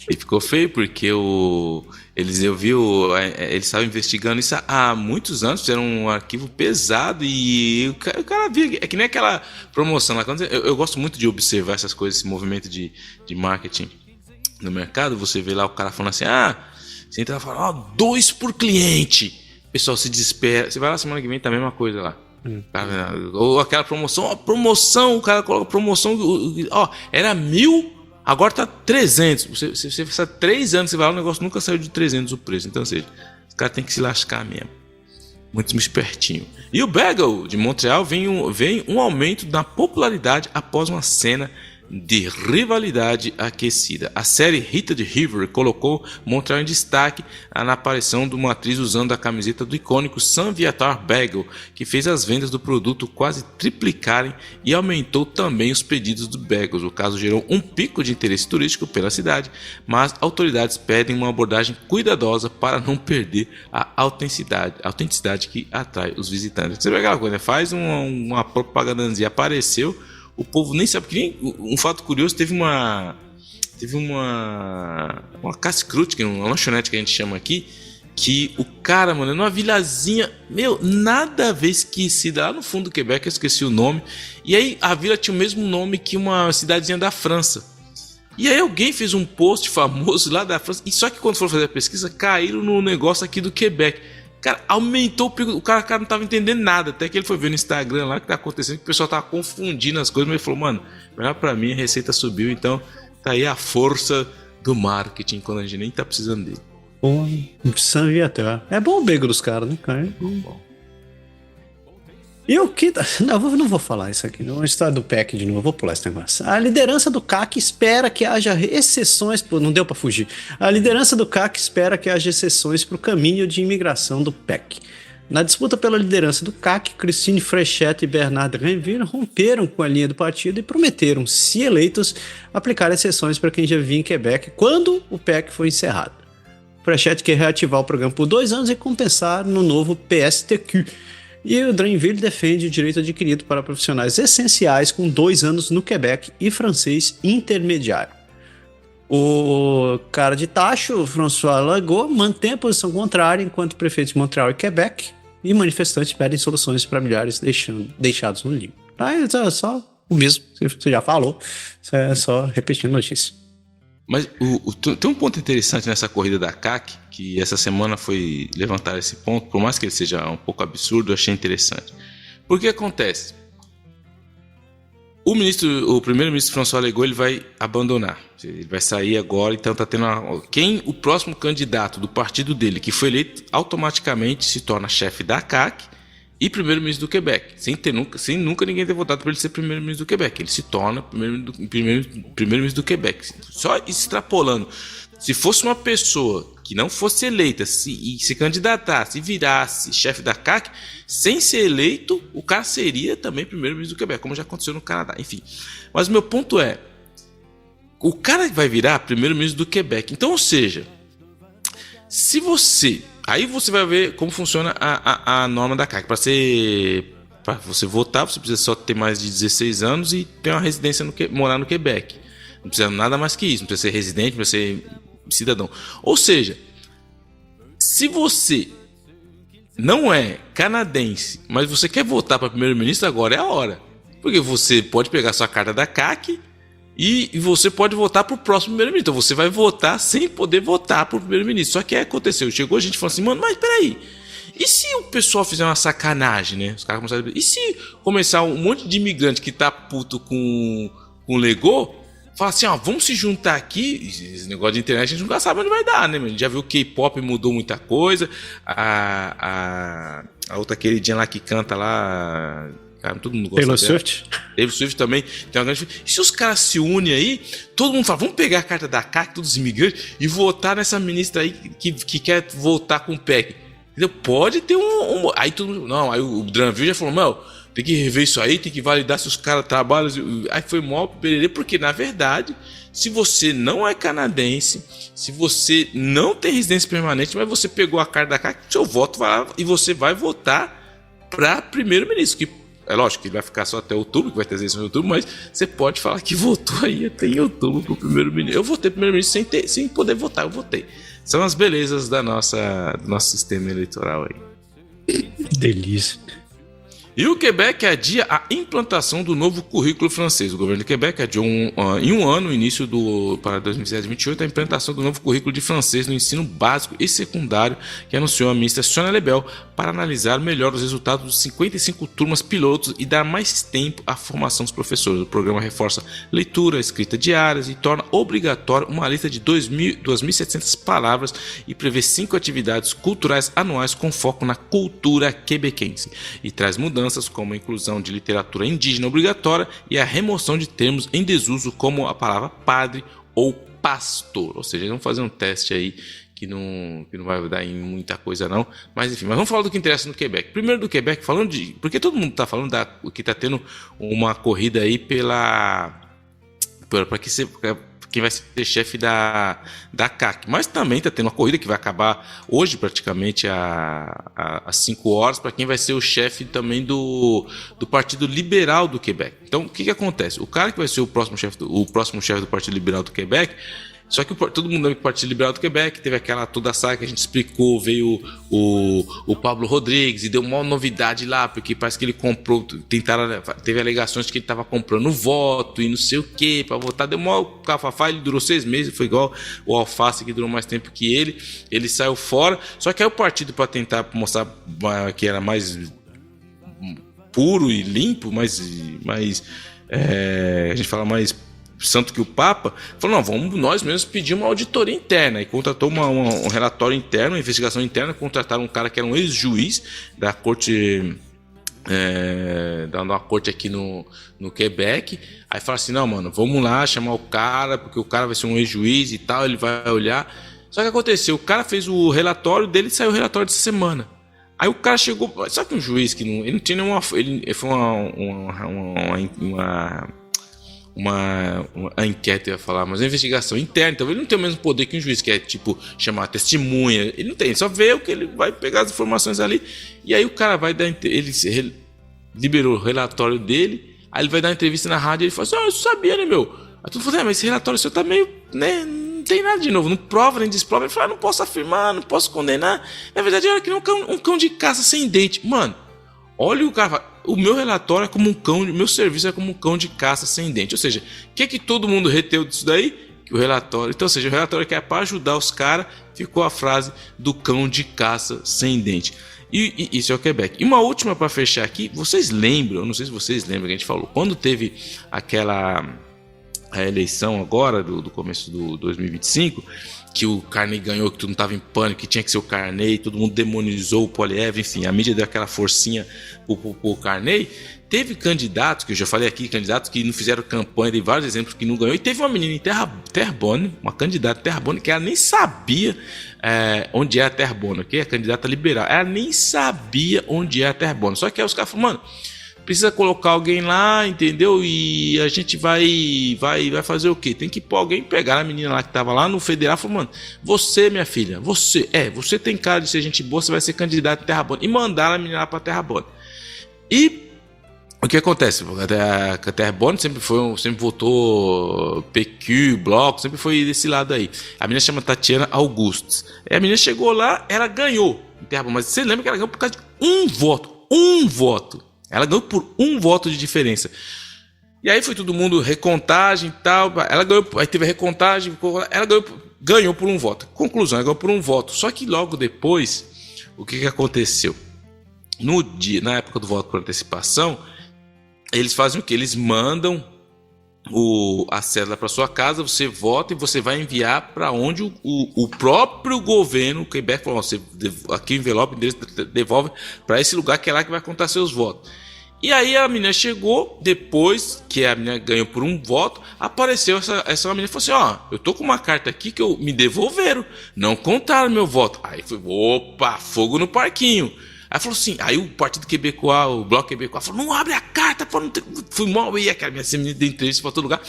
S3: E ficou feio porque eles estavam investigando isso há muitos anos, fizeram um arquivo pesado e o cara via, é que nem aquela promoção lá. Eu gosto muito de observar essas coisas, esse movimento de marketing. no mercado, você vê lá o cara falando assim, você entra lá e fala, 2 por cliente. O pessoal se desespera. Você vai lá semana que vem, tá a mesma coisa lá. Ou aquela promoção, o cara coloca promoção, era 1.000, agora tá 300. Você passa 3 anos, você vai lá, o negócio nunca saiu de 300 o preço. Então, ou seja, os caras tem que se lascar mesmo. Muito espertinho. E o Bagel de Montreal vem um aumento na popularidade após uma cena de rivalidade aquecida. A série Rita de River colocou Montreal em destaque na aparição de uma atriz usando a camiseta do icônico San Viator Bagel, que fez as vendas do produto quase triplicarem e aumentou também os pedidos do bagels. O caso gerou um pico de interesse turístico pela cidade, mas autoridades pedem uma abordagem cuidadosa para não perder a autenticidade que atrai os visitantes. Você vê aquela coisa, faz uma propagandazinha, apareceu, o povo nem sabe. Que um fato curioso, teve uma cassicrute, uma lanchonete que a gente chama aqui, que o cara, mano, numa vilazinha, nada a ver, esquecida, lá no fundo do Quebec, eu esqueci o nome, e aí a vila tinha o mesmo nome que uma cidadezinha da França. E aí alguém fez um post famoso lá da França, e só que quando foram fazer a pesquisa, caíram no negócio aqui do Quebec. Cara, aumentou o pico. O cara não tava entendendo nada. Até que ele foi ver no Instagram lá o que tá acontecendo, que o pessoal tava confundindo as coisas. Mas ele falou, mano, melhor pra mim, a receita subiu. Então, tá aí a força do marketing quando a gente nem tá precisando dele.
S2: Pô, San Viator. É bom o bagel dos caras, né, cara?
S3: Bom.
S2: E o que... Não vou falar isso aqui. Não, a história do PEC de novo. Eu vou pular esse negócio. A liderança do CAC espera que haja exceções... Pô, não deu pra fugir. A liderança do CAC espera que haja exceções para o caminho de imigração do PEC. Na disputa pela liderança do CAC, Christine Fréchette e Bernard Drinville romperam com a linha do partido e prometeram, se eleitos, aplicar exceções para quem já vivia em Quebec quando o PEC foi encerrado. Fréchette quer reativar o programa por 2 anos e compensar no novo PSTQ. E o Drinville defende o direito adquirido para profissionais essenciais com 2 anos no Quebec e francês intermediário. O cara de tacho, François Legault, mantém a posição contrária enquanto prefeitos de Montreal e Quebec e manifestantes pedem soluções para milhares deixados no limbo. É só o mesmo que você já falou, é só repetindo a notícia.
S3: Mas tem um ponto interessante nessa corrida da CAC, que essa semana foi levantar esse ponto, por mais que ele seja um pouco absurdo, eu achei interessante. Por que acontece? O primeiro-ministro François Legault, ele vai abandonar, ele vai sair agora, então está tendo o próximo candidato do partido dele, que foi eleito, automaticamente se torna chefe da CAC e primeiro-ministro do Quebec, sem nunca ninguém ter votado para ele ser primeiro-ministro do Quebec. Ele se torna primeiro-ministro do Quebec. Só extrapolando, se fosse uma pessoa que não fosse eleita e se candidatasse e virasse chefe da CAC, sem ser eleito, o cara seria também primeiro-ministro do Quebec, como já aconteceu no Canadá. Enfim, mas o meu ponto é, o cara vai virar primeiro-ministro do Quebec. Então, ou seja, se você... Aí você vai ver como funciona a norma da CAC. Para você votar, você precisa só ter mais de 16 anos e ter uma residência, morar no Quebec. Não precisa nada mais que isso. Não precisa ser residente, não precisa ser cidadão. Ou seja, se você não é canadense, mas você quer votar para primeiro-ministro, agora é a hora. Porque você pode pegar sua carta da CAC e você pode votar para o próximo primeiro-ministro. Então você vai votar sem poder votar para o primeiro-ministro. Só que aconteceu, chegou a gente falando assim, mano, mas peraí, e se o pessoal fizer uma sacanagem, né? Os caras começaram a dizer, e se começar um monte de imigrante que tá puto com o Legault, fala assim, vamos se juntar aqui, esse negócio de internet a gente nunca sabe onde vai dar, né? A gente já viu que K-pop mudou muita coisa, a outra queridinha lá que canta lá... Cara, todo mundo gosta Taylor Swift também tem uma grande... E se os caras se unem aí, todo mundo fala, vamos pegar a carta da CAC, todos os imigrantes, e votar nessa ministra aí que quer votar com o PEC. Entendeu? Pode ter aí todo mundo... Não, aí o Drinville já falou, não, tem que rever isso aí, tem que validar se os caras trabalham. Aí foi mó pererê, porque na verdade, se você não é canadense, se você não tem residência permanente, mas você pegou a carta da CAC, seu voto vai lá e você vai votar para primeiro-ministro, que é lógico que ele vai ficar só até outubro, que vai ter eleição em outubro, mas você pode falar que votou aí até em outubro pro primeiro-ministro. Eu votei primeiro-ministro sem poder votar, eu votei. São as belezas do nosso sistema eleitoral aí.
S2: Delícia.
S3: E o Quebec adia a implantação do novo currículo francês. O governo do Quebec adiou em um ano, o início para 2027-2028, a implantação do novo currículo de francês no ensino básico e secundário, que anunciou a ministra Sonia Lebel, para analisar melhor os resultados dos 55 turmas pilotos e dar mais tempo à formação dos professores. O programa reforça leitura, escrita diárias e torna obrigatório uma lista de 2.700 palavras e prevê 5 atividades culturais anuais com foco na cultura quebequense. E traz mudanças como a inclusão de literatura indígena obrigatória e a remoção de termos em desuso como a palavra padre ou pastor. Ou seja, vamos fazer um teste aí que não vai dar em muita coisa não, mas enfim, mas vamos falar do que interessa no Quebec. Primeiro do Quebec, falando de... porque todo mundo está falando que está tendo uma corrida aí para quem vai ser chefe da CAQ, mas também está tendo uma corrida que vai acabar hoje praticamente às 5 horas para quem vai ser o chefe também do Partido Liberal do Quebec. Então o que acontece? O cara que vai ser o próximo chefe do Partido Liberal do Quebec, só que todo mundo lembra que o Partido Liberal do Quebec teve aquela toda a saga que a gente explicou, veio o Pablo Rodrigues e deu uma novidade lá, porque parece que ele comprou, teve alegações de que ele estava comprando voto e não sei o que para votar, deu uma cafafá, ele durou 6 meses, foi igual o Alface que durou mais tempo que ele saiu fora, só que aí o partido, para tentar mostrar que era mais puro e limpo, a gente fala mais santo que o Papa, falou, não, vamos nós mesmos pedir uma auditoria interna, e contratou um relatório interno, uma investigação interna, contrataram um cara que era um ex-juiz da corte, da uma corte aqui no Quebec, aí fala assim, não, mano, vamos lá chamar o cara, porque o cara vai ser um ex-juiz e tal, ele vai olhar, só que aconteceu, o cara fez o relatório dele e saiu o relatório dessa semana. Aí o cara chegou, sabe que um juiz que ele não tinha nenhuma, ele foi uma enquete, eu ia falar, mas uma investigação interna, então ele não tem o mesmo poder que um juiz, que é tipo chamar testemunha, ele não tem, ele só vê o que ele vai pegar as informações ali, e aí o cara vai dar, ele liberou o relatório dele, aí ele vai dar uma entrevista na rádio e ele fala assim, eu sabia, né, meu? Aí tu fala, mas esse relatório seu tá meio, né, não tem nada de novo, não prova nem desprova, ele fala, não posso afirmar, não posso condenar, na verdade era que nem um cão de caça sem dente, mano. Olha o cara, o meu relatório é como um cão, o meu serviço é como um cão de caça sem dente. Ou seja, o que todo mundo reteu disso daí? Que o relatório, então, ou seja, o relatório que é para ajudar os caras, ficou a frase do cão de caça sem dente. E isso é o Quebec. E uma última para fechar aqui, vocês lembram, não sei se vocês lembram que a gente falou, quando teve a eleição agora, do começo do 2025, que o Carney ganhou, que tu não estava em pânico, que tinha que ser o Carney, todo mundo demonizou o Poilievre, enfim, a mídia deu aquela forcinha pro Carney. Teve candidatos, que eu já falei aqui, candidatos que não fizeram campanha, tem vários exemplos que não ganhou, e teve uma menina em Terrebonne, uma candidata em Terrebonne, que ela nem sabia onde é a Terrebonne, ok? A candidata liberal, ela nem sabia onde é a Terrebonne, só que aí os caras falaram, mano, precisa colocar alguém lá, entendeu? E a gente vai fazer o quê? Tem que pôr alguém, pegar a menina lá que tava lá no federal, falou, mano, você, minha filha, você tem cara de ser gente boa, você vai ser candidato em Terrebonne, e mandaram a menina lá pra Terrebonne. E o que acontece? A Terrebonne sempre votou PQ, Bloco, sempre foi desse lado aí. A menina chama Tatiana Augustus. E a menina chegou lá, ela ganhou em Terrebonne, mas você lembra que ela ganhou por causa de um voto. Ela ganhou por um voto de diferença. E aí foi todo mundo, recontagem e tal. Ela ganhou, aí teve a recontagem, ela ganhou por um voto. Conclusão, ela ganhou por um voto. Só que logo depois, o que aconteceu? Na época do voto por antecipação, eles fazem o quê? Eles mandam a cédula para sua casa, você vota e você vai enviar para onde o próprio governo, o Quebec, falou, você, aqui o envelope devolve para esse lugar que é lá que vai contar seus votos. E aí a menina chegou, depois que a menina ganhou por um voto, apareceu essa menina e falou assim, eu tô com uma carta aqui que me devolveram, não contaram meu voto. Aí foi, opa, fogo no parquinho. Aí falou assim, aí o Partido Quebecois, o Bloco Quebecois falou, não abre a carta, fui mal, e aquela minha menina deu entrevista para todo lugar,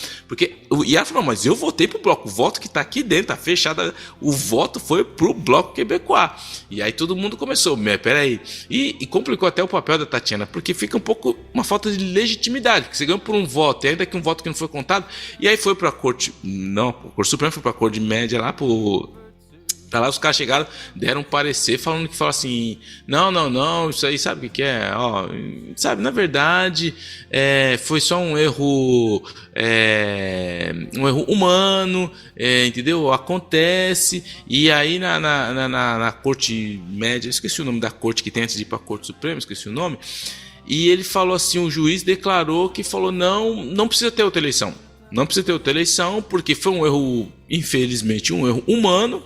S3: e ela falou, mas eu votei pro Bloco, o voto que tá aqui dentro, tá fechado, o voto foi pro Bloco Quebecois. E aí todo mundo começou, peraí, e complicou até o papel da Tatiana, porque fica um pouco uma falta de legitimidade, porque você ganhou por um voto, e ainda que um voto que não foi contado, e aí foi pra Corte, não, a Corte Suprema foi pra Corte Média lá, Tá lá, os caras chegaram, deram um parecer falando que fala assim, não, isso aí sabe o que é? Ó, sabe, na verdade, foi só um erro humano, entendeu? Acontece, e aí na corte média, esqueci o nome da corte que tem antes de ir pra Corte Suprema, esqueci o nome, e ele falou assim, o juiz declarou que falou, não precisa ter outra eleição. Não precisa ter outra eleição, porque foi um erro, infelizmente, um erro humano,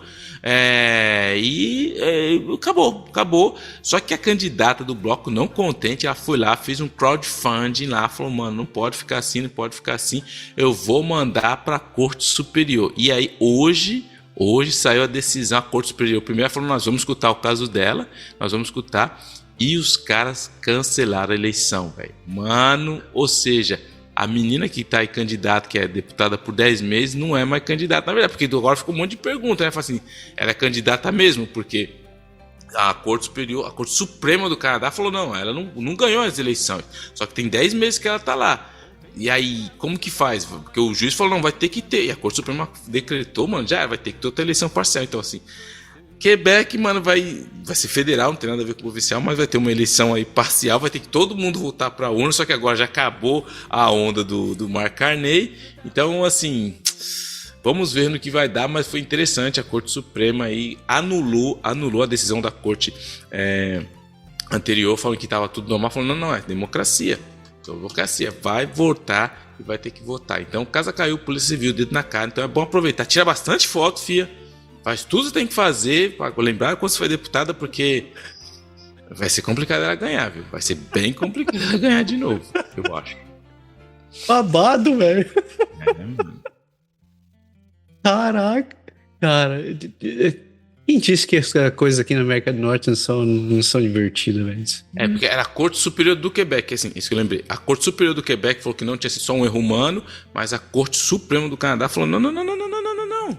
S3: acabou. Só que a candidata do bloco, não contente, ela foi lá, fez um crowdfunding lá, falou, mano, não pode ficar assim, eu vou mandar para a Corte Superior. E aí hoje saiu a decisão, a Corte Superior primeiro falou, nós vamos escutar o caso dela, e os caras cancelaram a eleição, velho. Mano, ou seja, a menina que tá aí candidata, que é deputada por 10 meses, não é mais candidata, na verdade, porque agora ficou um monte de pergunta, né? Fala assim, ela é candidata mesmo, porque a Corte Superior, a Corte Suprema do Canadá falou, não, ela não ganhou as eleições, só que tem 10 meses que ela tá lá. E aí, como que faz? Porque o juiz falou, não, vai ter que ter, e a Corte Suprema decretou, mano, já vai ter que ter outra eleição parcial, então assim... Quebec, mano, vai ser federal, não tem nada a ver com o provincial, mas vai ter uma eleição aí parcial, vai ter que todo mundo voltar para a urna, só que agora já acabou a onda do Mark Carney. Então, assim, vamos ver no que vai dar, mas foi interessante, a Corte Suprema aí anulou a decisão da Corte anterior, falando que estava tudo normal, falando, não, é democracia, vai votar e vai ter que votar. Então, casa caiu, Polícia Civil, dedo na cara, então é bom aproveitar, tira bastante foto, fia. Faz tudo que tem que fazer para lembrar quando você foi deputada, porque vai ser complicado ela ganhar, viu? Vai ser bem complicado ela ganhar de novo, eu acho.
S2: Babado, velho. Caraca. Cara, quem disse que as coisas aqui na América do Norte não são divertidas, velho?
S3: É, porque era a Corte Superior do Quebec, assim, isso que eu lembrei. A Corte Superior do Quebec falou que não tinha sido só um erro humano, mas a Corte Suprema do Canadá falou, não.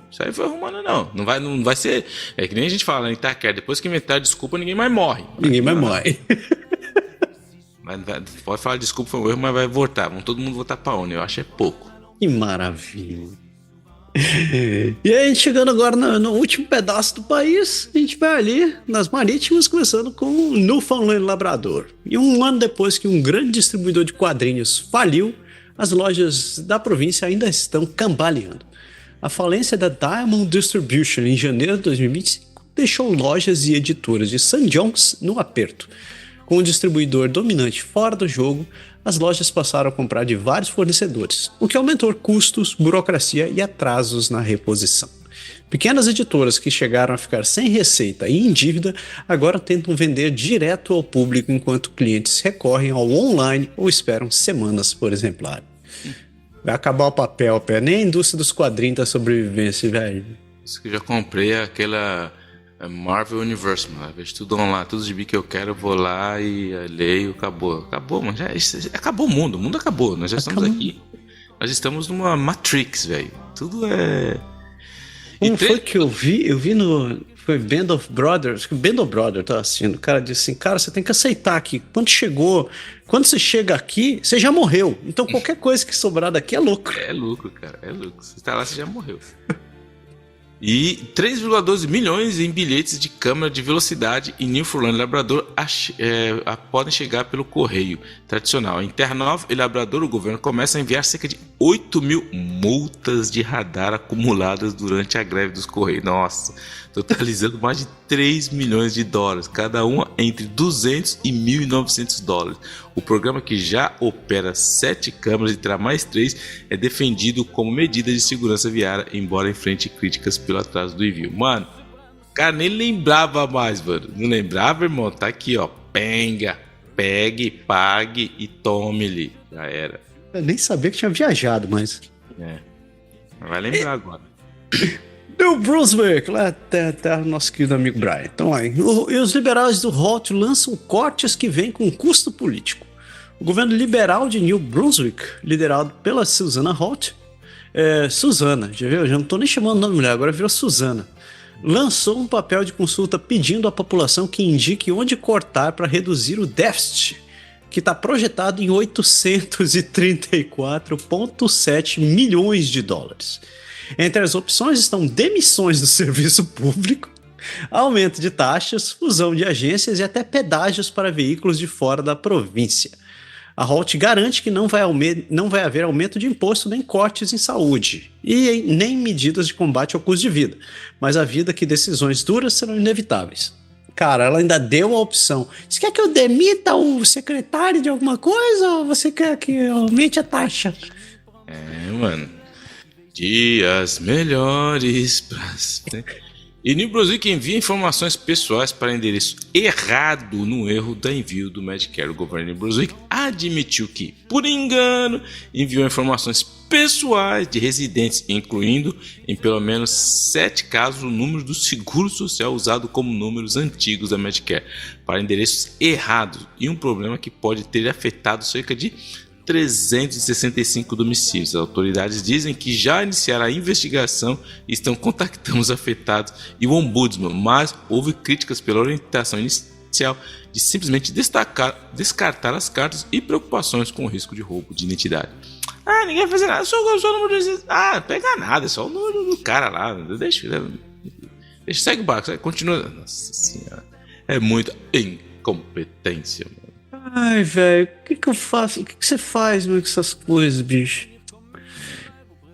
S3: Isso aí foi humano, não. Não vai ser... É que nem a gente fala, né? Depois que inventar desculpa, ninguém mais morre.
S2: Ninguém mais morre.
S3: Mas pode falar desculpa, foi um erro, mas vai votar. Vão todo mundo votar pra ONU. Eu acho pouco.
S2: Que maravilha. E aí, chegando agora no último pedaço do país, a gente vai ali nas marítimas, começando com Newfoundland e Labrador. E um ano depois que um grande distribuidor de quadrinhos faliu, as lojas da província ainda estão cambaleando. A falência da Diamond Distribution em janeiro de 2025 deixou lojas e editoras de St. John's no aperto. Com o distribuidor dominante fora do jogo, as lojas passaram a comprar de vários fornecedores, o que aumentou custos, burocracia e atrasos na reposição. Pequenas editoras que chegaram a ficar sem receita e em dívida agora tentam vender direto ao público enquanto clientes recorrem ao online ou esperam semanas por exemplar. Vai acabar o papel, nem a indústria dos quadrinhos da sobrevivência, velho.
S3: Isso que eu já comprei aquela Marvel Universe, mano. Vejo tudo online, tudo de gibi que eu quero, eu vou lá e leio, acabou. Acabou, mano. Acabou o mundo acabou. Nós já estamos aqui. Nós estamos numa Matrix, velho. Tudo é...
S2: Como foi que eu vi? Eu vi no... Foi Band of Brothers. Band of Brothers tá assistindo. O cara disse assim, cara, você tem que aceitar que quando você chega aqui, você já morreu. Então qualquer coisa que sobrar daqui é lucro.
S3: É lucro, cara. É lucro. Você tá lá, você já morreu. E 3,12 milhões em bilhetes de câmera de velocidade em Newfoundland e Labrador podem chegar pelo correio tradicional. Em Terra Nova e Labrador, o governo começa a enviar cerca de 8 mil multas de radar acumuladas durante a greve dos correios. Nossa, totalizando mais de 3 milhões de dólares, cada uma entre 200 e 1.900 dólares. O programa, que já opera 7 câmeras e terá mais 3, é defendido como medida de segurança viária, embora enfrente críticas pelo atraso do envio. Mano, o cara nem lembrava mais, mano. Não lembrava, irmão? Tá aqui, ó. Pegue, pague e tome-lhe. Já era.
S2: Eu nem sabia que tinha viajado, mas...
S3: Vai lembrar agora.
S2: New Brunswick, lá tá nosso querido amigo Brian. Então aí, e os liberais do Holt lançam cortes que vêm com custo político. O governo liberal de New Brunswick, liderado pela Susana Holt, Susana, já viu? Eu já não tô nem chamando o nome da mulher, agora virou Susana, lançou um papel de consulta pedindo à população que indique onde cortar para reduzir o déficit, que está projetado em 834,7 milhões de dólares. Entre as opções estão demissões do serviço público, Aumento de taxas, fusão de agências e até pedágios para veículos de fora da província. A Holt garante que não vai haver aumento de imposto nem cortes em saúde e nem medidas de combate ao custo de vida, mas avisa que decisões duras serão inevitáveis. Cara, ela ainda deu a opção. Você quer que eu demita o secretário de alguma coisa ou você quer que eu aumente a taxa?
S3: Mano. Dias melhores pra... E New Brunswick envia informações pessoais para endereço errado no erro do envio do Medicare. O governo de New Brunswick admitiu que, por engano, enviou informações pessoais de residentes, incluindo, em pelo menos 7 casos, o número do seguro social usado como números antigos da Medicare, para endereços errados, e um problema que pode ter afetado cerca de 365 domicílios. As autoridades dizem que já iniciaram a investigação e estão contactando os afetados e o ombudsman, mas houve críticas pela orientação inicial de simplesmente descartar as cartas e preocupações com o risco de roubo de identidade. Ninguém vai fazer nada, só o número de... não pega nada, é só o número do cara lá, deixa segue o barco, continua. Nossa senhora, é muita incompetência, mano.
S2: Ai, velho, o que eu faço? O que você faz, mano, com essas coisas, bicho?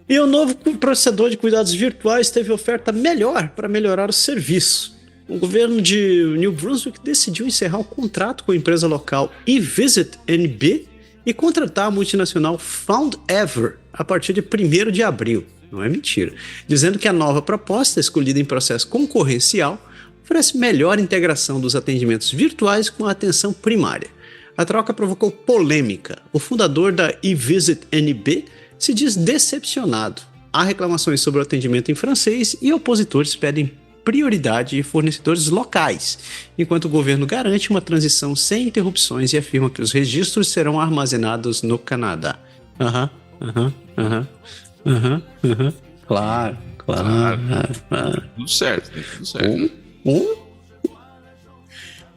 S2: E o novo processador de cuidados virtuais teve oferta melhor para melhorar o serviço. O governo de New Brunswick decidiu encerrar o contrato com a empresa local eVisit NB e contratar a multinacional Foundever a partir de 1º de abril. Não é mentira. Dizendo que a nova proposta, escolhida em processo concorrencial, oferece melhor integração dos atendimentos virtuais com a atenção primária. A troca provocou polêmica. O fundador da eVisit NB se diz decepcionado. Há reclamações sobre o atendimento em francês e opositores pedem prioridade de fornecedores locais, enquanto o governo garante uma transição sem interrupções e afirma que os registros serão armazenados no Canadá. Claro.
S3: Tudo certo.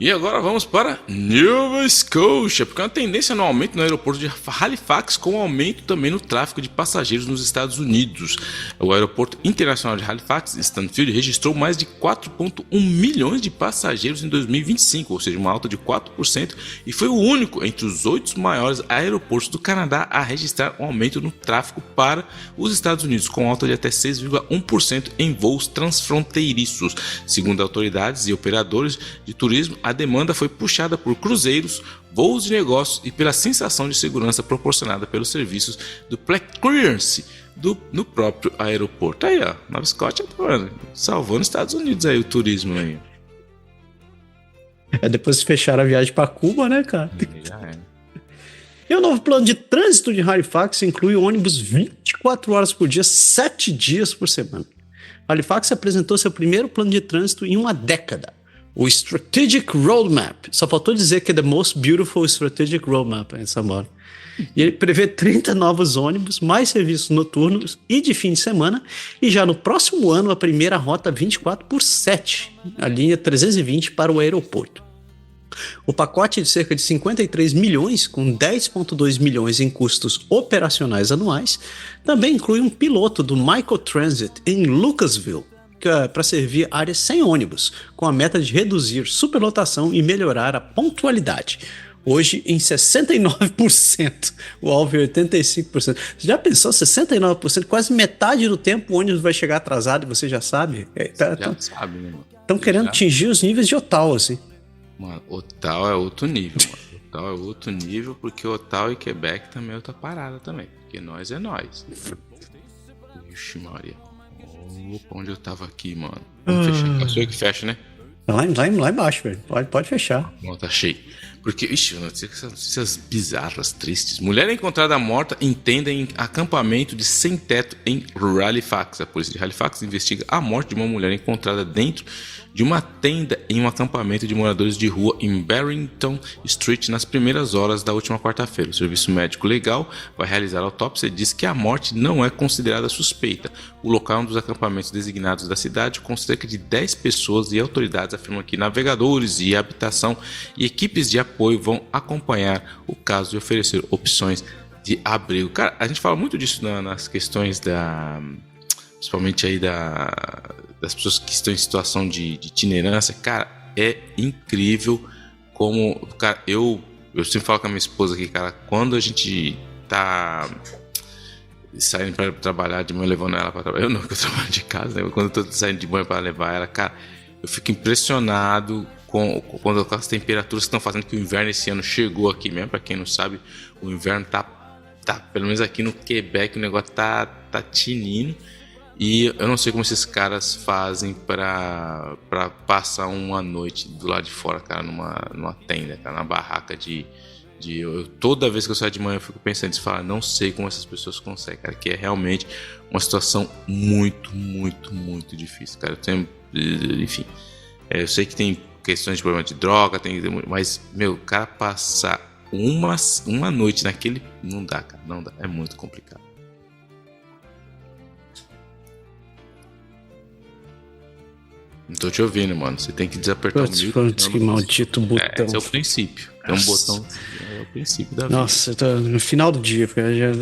S3: E agora vamos para Nova Scotia, porque há uma tendência no aumento no aeroporto de Halifax, com aumento também no tráfego de passageiros nos Estados Unidos. O aeroporto internacional de Halifax, Stanfield, registrou mais de 4,1 milhões de passageiros em 2025, ou seja, uma alta de 4%, e foi o único entre os 8 maiores aeroportos do Canadá a registrar um aumento no tráfego para os Estados Unidos, com alta de até 6,1% em voos transfronteiriços. Segundo autoridades e operadores de turismo, a demanda foi puxada por cruzeiros, voos de negócios e pela sensação de segurança proporcionada pelos serviços do Clearance no próprio aeroporto. Aí, ó, Nova Scotia, mano, salvando os Estados Unidos aí, o turismo aí.
S2: Depois de fechar a viagem para Cuba, né, cara?
S3: Já é.
S2: E o novo plano de trânsito de Halifax inclui ônibus 24 horas por dia, 7 dias por semana. Halifax apresentou seu primeiro plano de trânsito em uma década. O Strategic Roadmap. Só faltou dizer que é the most beautiful strategic roadmap essa hora. E ele prevê 30 novos ônibus, mais serviços noturnos e de fim de semana, e já no próximo ano a primeira rota 24/7, a linha 320 para o aeroporto. O pacote de cerca de 53 milhões, com 10,2 milhões em custos operacionais anuais, também inclui um piloto do Microtransit em Lucasville, para servir áreas sem ônibus, com a meta de reduzir superlotação e melhorar a pontualidade. Hoje em 69%, o alvo é 85%. Você já pensou 69%? Quase metade do tempo o ônibus vai chegar atrasado e você já sabe?
S3: Sabe, né, mano?
S2: Estão querendo atingir os níveis de Ottawa, assim.
S3: Mano, Ottawa é outro nível, mano. Ottawa é outro nível, porque Ottawa e Quebec também é outra parada também. Porque nós é nós. Ixi, Maria. Opa, onde eu tava aqui, mano? Vamos fechar. É o senhor que fecha, né?
S2: Lá embaixo, velho. Pode fechar.
S3: Não, tá cheio. Porque, ixi, notícias bizarras, tristes. Mulher encontrada morta entenda em acampamento de sem-teto em Halifax. A polícia de Halifax investiga a morte de uma mulher encontrada dentro de uma tenda em um acampamento de moradores de rua em Barrington Street nas primeiras horas da última quarta-feira. O serviço médico legal vai realizar a autópsia e diz que a morte não é considerada suspeita. O local é um dos acampamentos designados da cidade, com cerca de 10 pessoas, e autoridades afirmam que navegadores e habitação e equipes de apoio vão acompanhar o caso e oferecer opções de abrigo. Cara, a gente fala muito disso nas questões da principalmente aí das pessoas que estão em situação de itinerância, cara, é incrível como, cara, eu sempre falo com a minha esposa aqui, cara, quando a gente tá saindo para trabalhar de manhã, levando ela para trabalhar, eu não, que eu trabalho de casa, né? Quando eu tô saindo de manhã para levar ela, cara, eu fico impressionado com as temperaturas que estão fazendo, que o inverno esse ano chegou aqui mesmo. Para quem não sabe, o inverno tá pelo menos aqui no Quebec, o negócio tá tinindo. E eu não sei como esses caras fazem para passar uma noite do lado de fora, cara, numa tenda, cara, na barraca toda vez que eu saio de manhã eu fico pensando nisso, não sei como essas pessoas conseguem, cara, que é realmente uma situação muito, muito, muito difícil, cara. Enfim, eu sei que tem questões de problema de droga, mas, meu, o cara passar uma noite naquele, não dá, cara, não dá, é muito complicado. Não tô te ouvindo, mano. Você tem que desapertar o mute.
S2: Que maldito botão.
S3: Esse é o princípio. É um botão. É o princípio da vida.
S2: Nossa, eu tô no final do dia,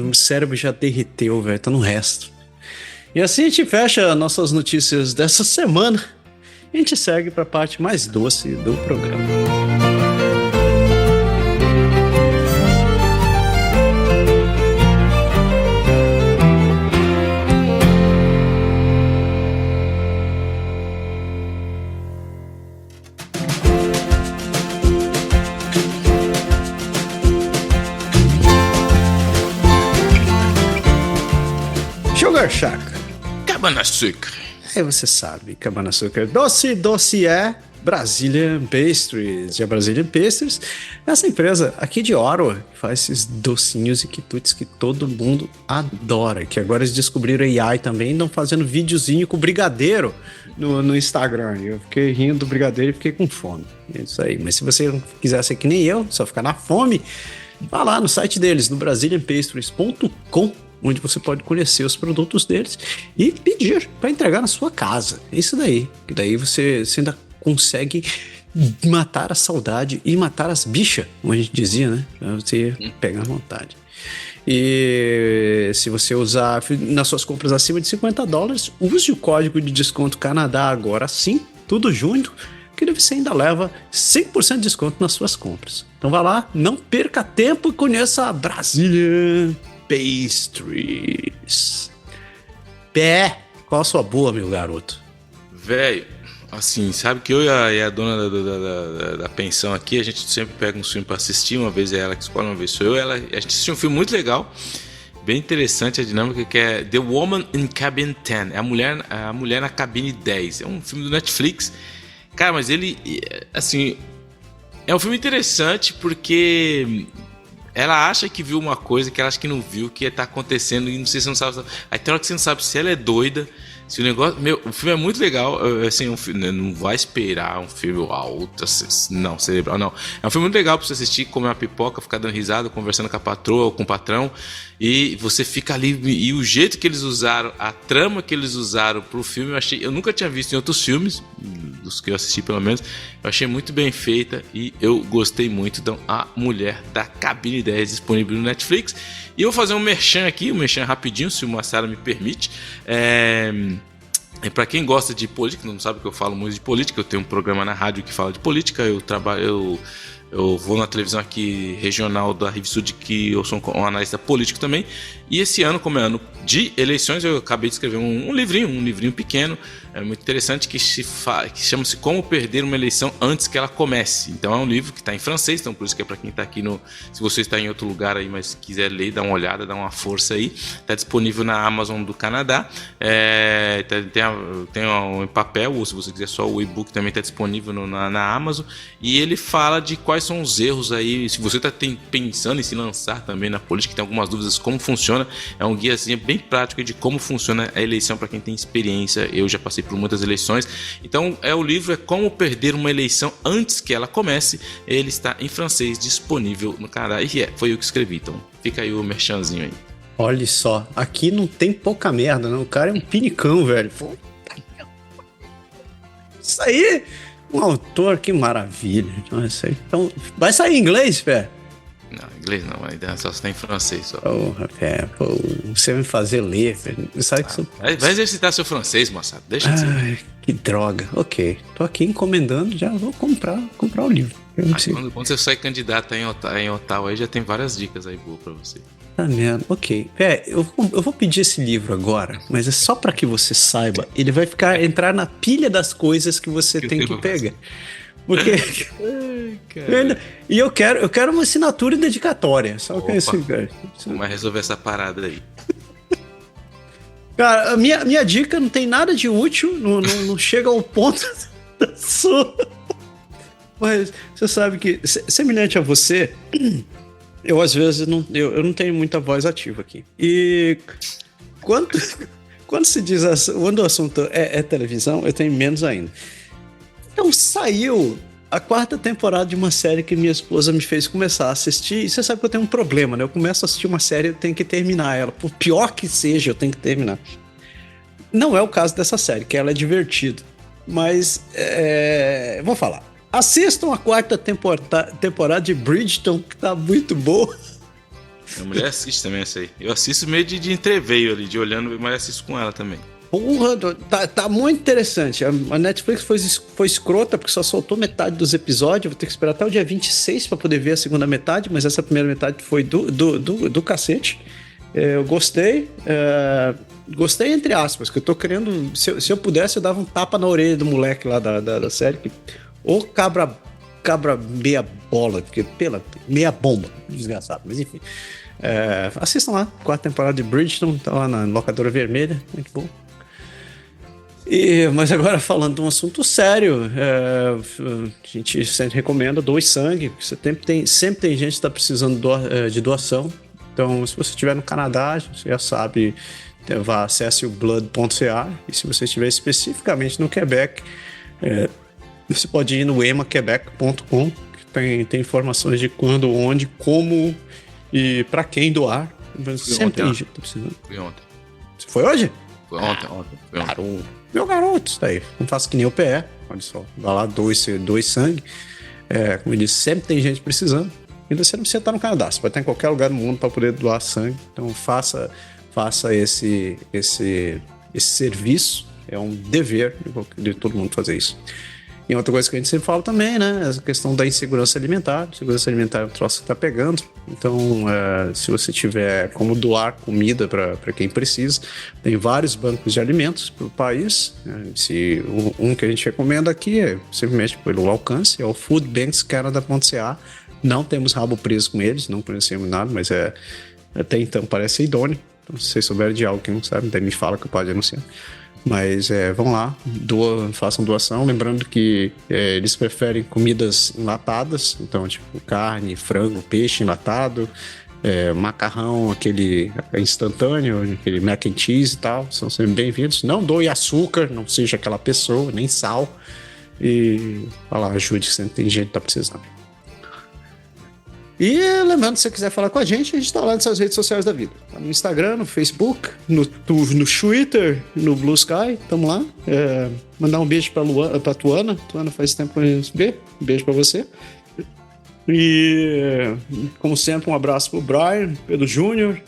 S2: o cérebro já derreteu, velho. Tá no resto. E assim a gente fecha nossas notícias dessa semana. E a gente segue pra parte mais doce do programa. Sugar Shack.
S3: Cabana Sucre.
S2: Aí você sabe, Cabana Sucre. Doce é Brazilian Pastries. E a Brazilian Pastries é essa empresa aqui de Ottawa que faz esses docinhos e quitutes que todo mundo adora. Que agora eles descobriram AI também e estão fazendo videozinho com brigadeiro no Instagram. Eu fiquei rindo do brigadeiro e fiquei com fome. É isso aí. Mas se você quiser ser que nem eu, só ficar na fome, vá lá no site deles, no brazilianpastries.com, onde você pode conhecer os produtos deles e pedir para entregar na sua casa. É isso daí. Que daí você ainda consegue matar a saudade e matar as bichas, como a gente dizia, né? Pra você pegar à vontade. E se você usar nas suas compras acima de $50, use o código de desconto Canadá agora sim, tudo junto, que você ainda leva 100% de desconto nas suas compras. Então vá lá, não perca tempo e conheça a Brasília Pastries. Qual a sua boa, meu garoto?
S3: Velho, assim, sabe que eu e a dona da pensão aqui, a gente sempre pega um filme pra assistir. Uma vez é ela que escolhe, uma vez sou eu. A gente assistiu um filme muito legal, bem interessante a dinâmica, que é The Woman in Cabin 10. É a mulher na cabine 10. É um filme do Netflix. Cara, mas ele, assim, é um filme interessante porque ela acha que viu uma coisa que ela acha que não viu, que tá acontecendo, e não sei se você não sabe. Aí tem hora que você não sabe se ela é doida, se o negócio. O filme é muito legal, assim, não vai esperar um filme alto, não, cerebral, não. É um filme muito legal pra você assistir, comer uma pipoca, ficar dando risada, conversando com a patroa ou com o patrão, e você fica ali. E o jeito que eles usaram, a trama que eles usaram pro filme, eu nunca tinha visto em outros filmes, dos que eu assisti pelo menos. Eu achei muito bem feita e eu gostei muito. Então, A Mulher da Cabine 10 disponível no Netflix. E eu vou fazer um merchan aqui, um merchan rapidinho, se o Marcelo me permite. Para quem gosta de política, não sabe que eu falo muito de política, eu tenho um programa na rádio que fala de política, eu vou na televisão aqui regional da Rio Sul, que eu sou um analista político também. E esse ano, como é ano de eleições, eu acabei de escrever um livrinho pequeno, muito interessante, que chama-se Como Perder uma Eleição Antes que Ela Comece. Então é um livro que está em francês, então por isso que é para quem está aqui se você está em outro lugar aí, mas quiser ler, dá uma olhada, dá uma força aí. Está disponível na Amazon do Canadá. Tem em papel, ou se você quiser só o e-book, também está disponível na Amazon. E ele fala de quais são os erros aí, se você está pensando em se lançar também na política, tem algumas dúvidas como funciona. É um guiazinho bem prático de como funciona a eleição para quem tem experiência. Eu já passei por muitas eleições. Então o livro é Como Perder uma Eleição Antes que Ela Comece. Ele está em francês, disponível no Canadá. E foi eu que escrevi, então fica aí o merchanzinho aí.
S2: Olha só, aqui não tem pouca merda, não. O cara é um pinicão, velho. Isso aí, um autor, que maravilha. Então vai sair em inglês, velho?
S3: Não, Inglês não, ainda só está em francês. Só.
S2: Você vai me fazer ler, velho. Sabe que
S3: Vai exercitar seu francês, moçada. Deixa de ser.
S2: Que droga. Ok. Tô aqui encomendando, já vou comprar o livro.
S3: Quando você sai candidato em Ottawa, aí já tem várias dicas aí boas pra você.
S2: Tá vendo? Ok. Eu vou pedir esse livro agora, mas é só pra que você saiba. Ele vai entrar na pilha das coisas que você tem que pegar. Porque. E eu quero uma assinatura e dedicatória. Só que esse.
S3: Como vai resolver essa parada aí?
S2: Cara, a minha dica não tem nada de útil, não chega ao ponto da sua. Mas você sabe que, semelhante a você, eu às vezes não tenho muita voz ativa aqui. E quando se diz quando o assunto é televisão, eu tenho menos ainda. Então saiu a 4ª temporada de uma série que minha esposa me fez começar a assistir. E você sabe que eu tenho um problema, né? Eu começo a assistir uma série e eu tenho que terminar ela. Por pior que seja, eu tenho que terminar. Não é o caso dessa série, que ela é divertida. Mas, vou falar. Assistam a 4ª temporada de Bridgerton, que tá muito boa.
S3: A mulher assiste também essa aí. Eu assisto meio de entreveio ali, de olhando, mas assisto com ela também.
S2: Porra, tá muito interessante. A Netflix foi escrota porque só soltou metade dos episódios. Vou ter que esperar até o dia 26 pra poder ver a segunda metade, mas essa primeira metade foi do cacete. Eu gostei. Gostei entre aspas, que eu tô querendo... Se eu pudesse, eu dava um tapa na orelha do moleque lá da série. Ou cabra meia bola, porque meia bomba, desgraçado, mas enfim. Assistam lá, 4ª temporada de Bridgerton, tá lá na locadora vermelha, muito bom. Mas agora falando de um assunto sério, a gente sempre recomenda doe sangue, porque sempre tem gente que está precisando de doação. Então, se você estiver no Canadá, você já sabe, acesse o blood.ca, e se você estiver especificamente no Quebec, você pode ir no emaquebec.com, que tem informações de quando, onde, como e para quem doar. Sempre tem gente que tá precisando.
S3: Fui ontem.
S2: Você foi hoje?
S3: Foi ontem.
S2: Garoto. Meu garoto, isso daí. Não faço que nem o PE. Olha só. Vai lá, doe sangue. Como eu disse, sempre tem gente precisando. E você não precisa estar no Canadá. Você vai estar em qualquer lugar do mundo para poder doar sangue. Então faça esse serviço. É um dever de todo mundo fazer isso. E outra coisa que a gente sempre fala também, né? Essa questão da insegurança alimentar. Segurança alimentar é um troço que tá pegando. Então, se você tiver como doar comida para quem precisa, tem vários bancos de alimentos pelo país. Um que a gente recomenda aqui é simplesmente pelo alcance, é o foodbankscanada.ca. Não temos rabo preso com eles, não conhecemos nada, mas até então parece idôneo. Então, se vocês souberem de algo que não sabem, daí me fala que eu posso anunciar. Mas vão lá, façam doação. Lembrando que eles preferem comidas enlatadas, então tipo carne, frango, peixe enlatado, macarrão, aquele instantâneo, aquele mac and cheese e tal, são sempre bem-vindos. Não doe açúcar, não seja aquela pessoa, nem sal. E ajude, sempre tem gente que tá precisando. E lembrando, se você quiser falar com a gente tá lá nessas redes sociais da vida. Tá no Instagram, no Facebook, no Twitter, no Blue Sky, tamo lá. Mandar um beijo pra Tuana. Tuana faz tempo que a gente vê. Um beijo pra você. E, como sempre, um abraço pro Brian, Pedro Júnior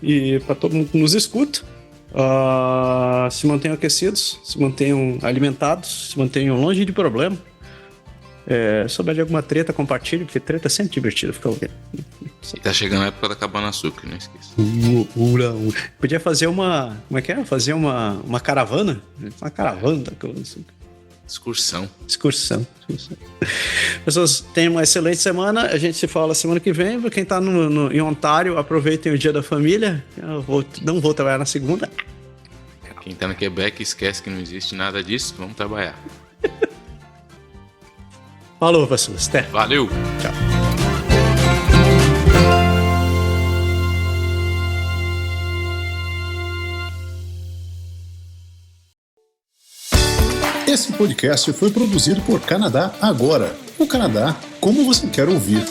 S2: e pra todo mundo que nos escuta. Se mantenham aquecidos, se mantenham alimentados, se mantenham longe de problema. Se souber de alguma treta, compartilhe, porque treta é sempre divertida ficar ouvindo.
S3: E tá chegando a época da Cabana Açúcar, não esqueça.
S2: Podia fazer uma... Como é que é? Fazer uma caravana? Uma caravana da Cabana Açúcar. Excursão. Pessoas, tenham uma excelente semana. A gente se fala semana que vem. Pra quem tá em Ontário, aproveitem o Dia da Família. Não vou trabalhar na segunda.
S3: Quem tá no Quebec, esquece que não existe nada disso. Vamos trabalhar.
S2: Falou, pessoas. Até.
S3: Valeu.
S2: Tchau.
S4: Esse podcast foi produzido por Canadá Agora. O Canadá como você quer ouvir.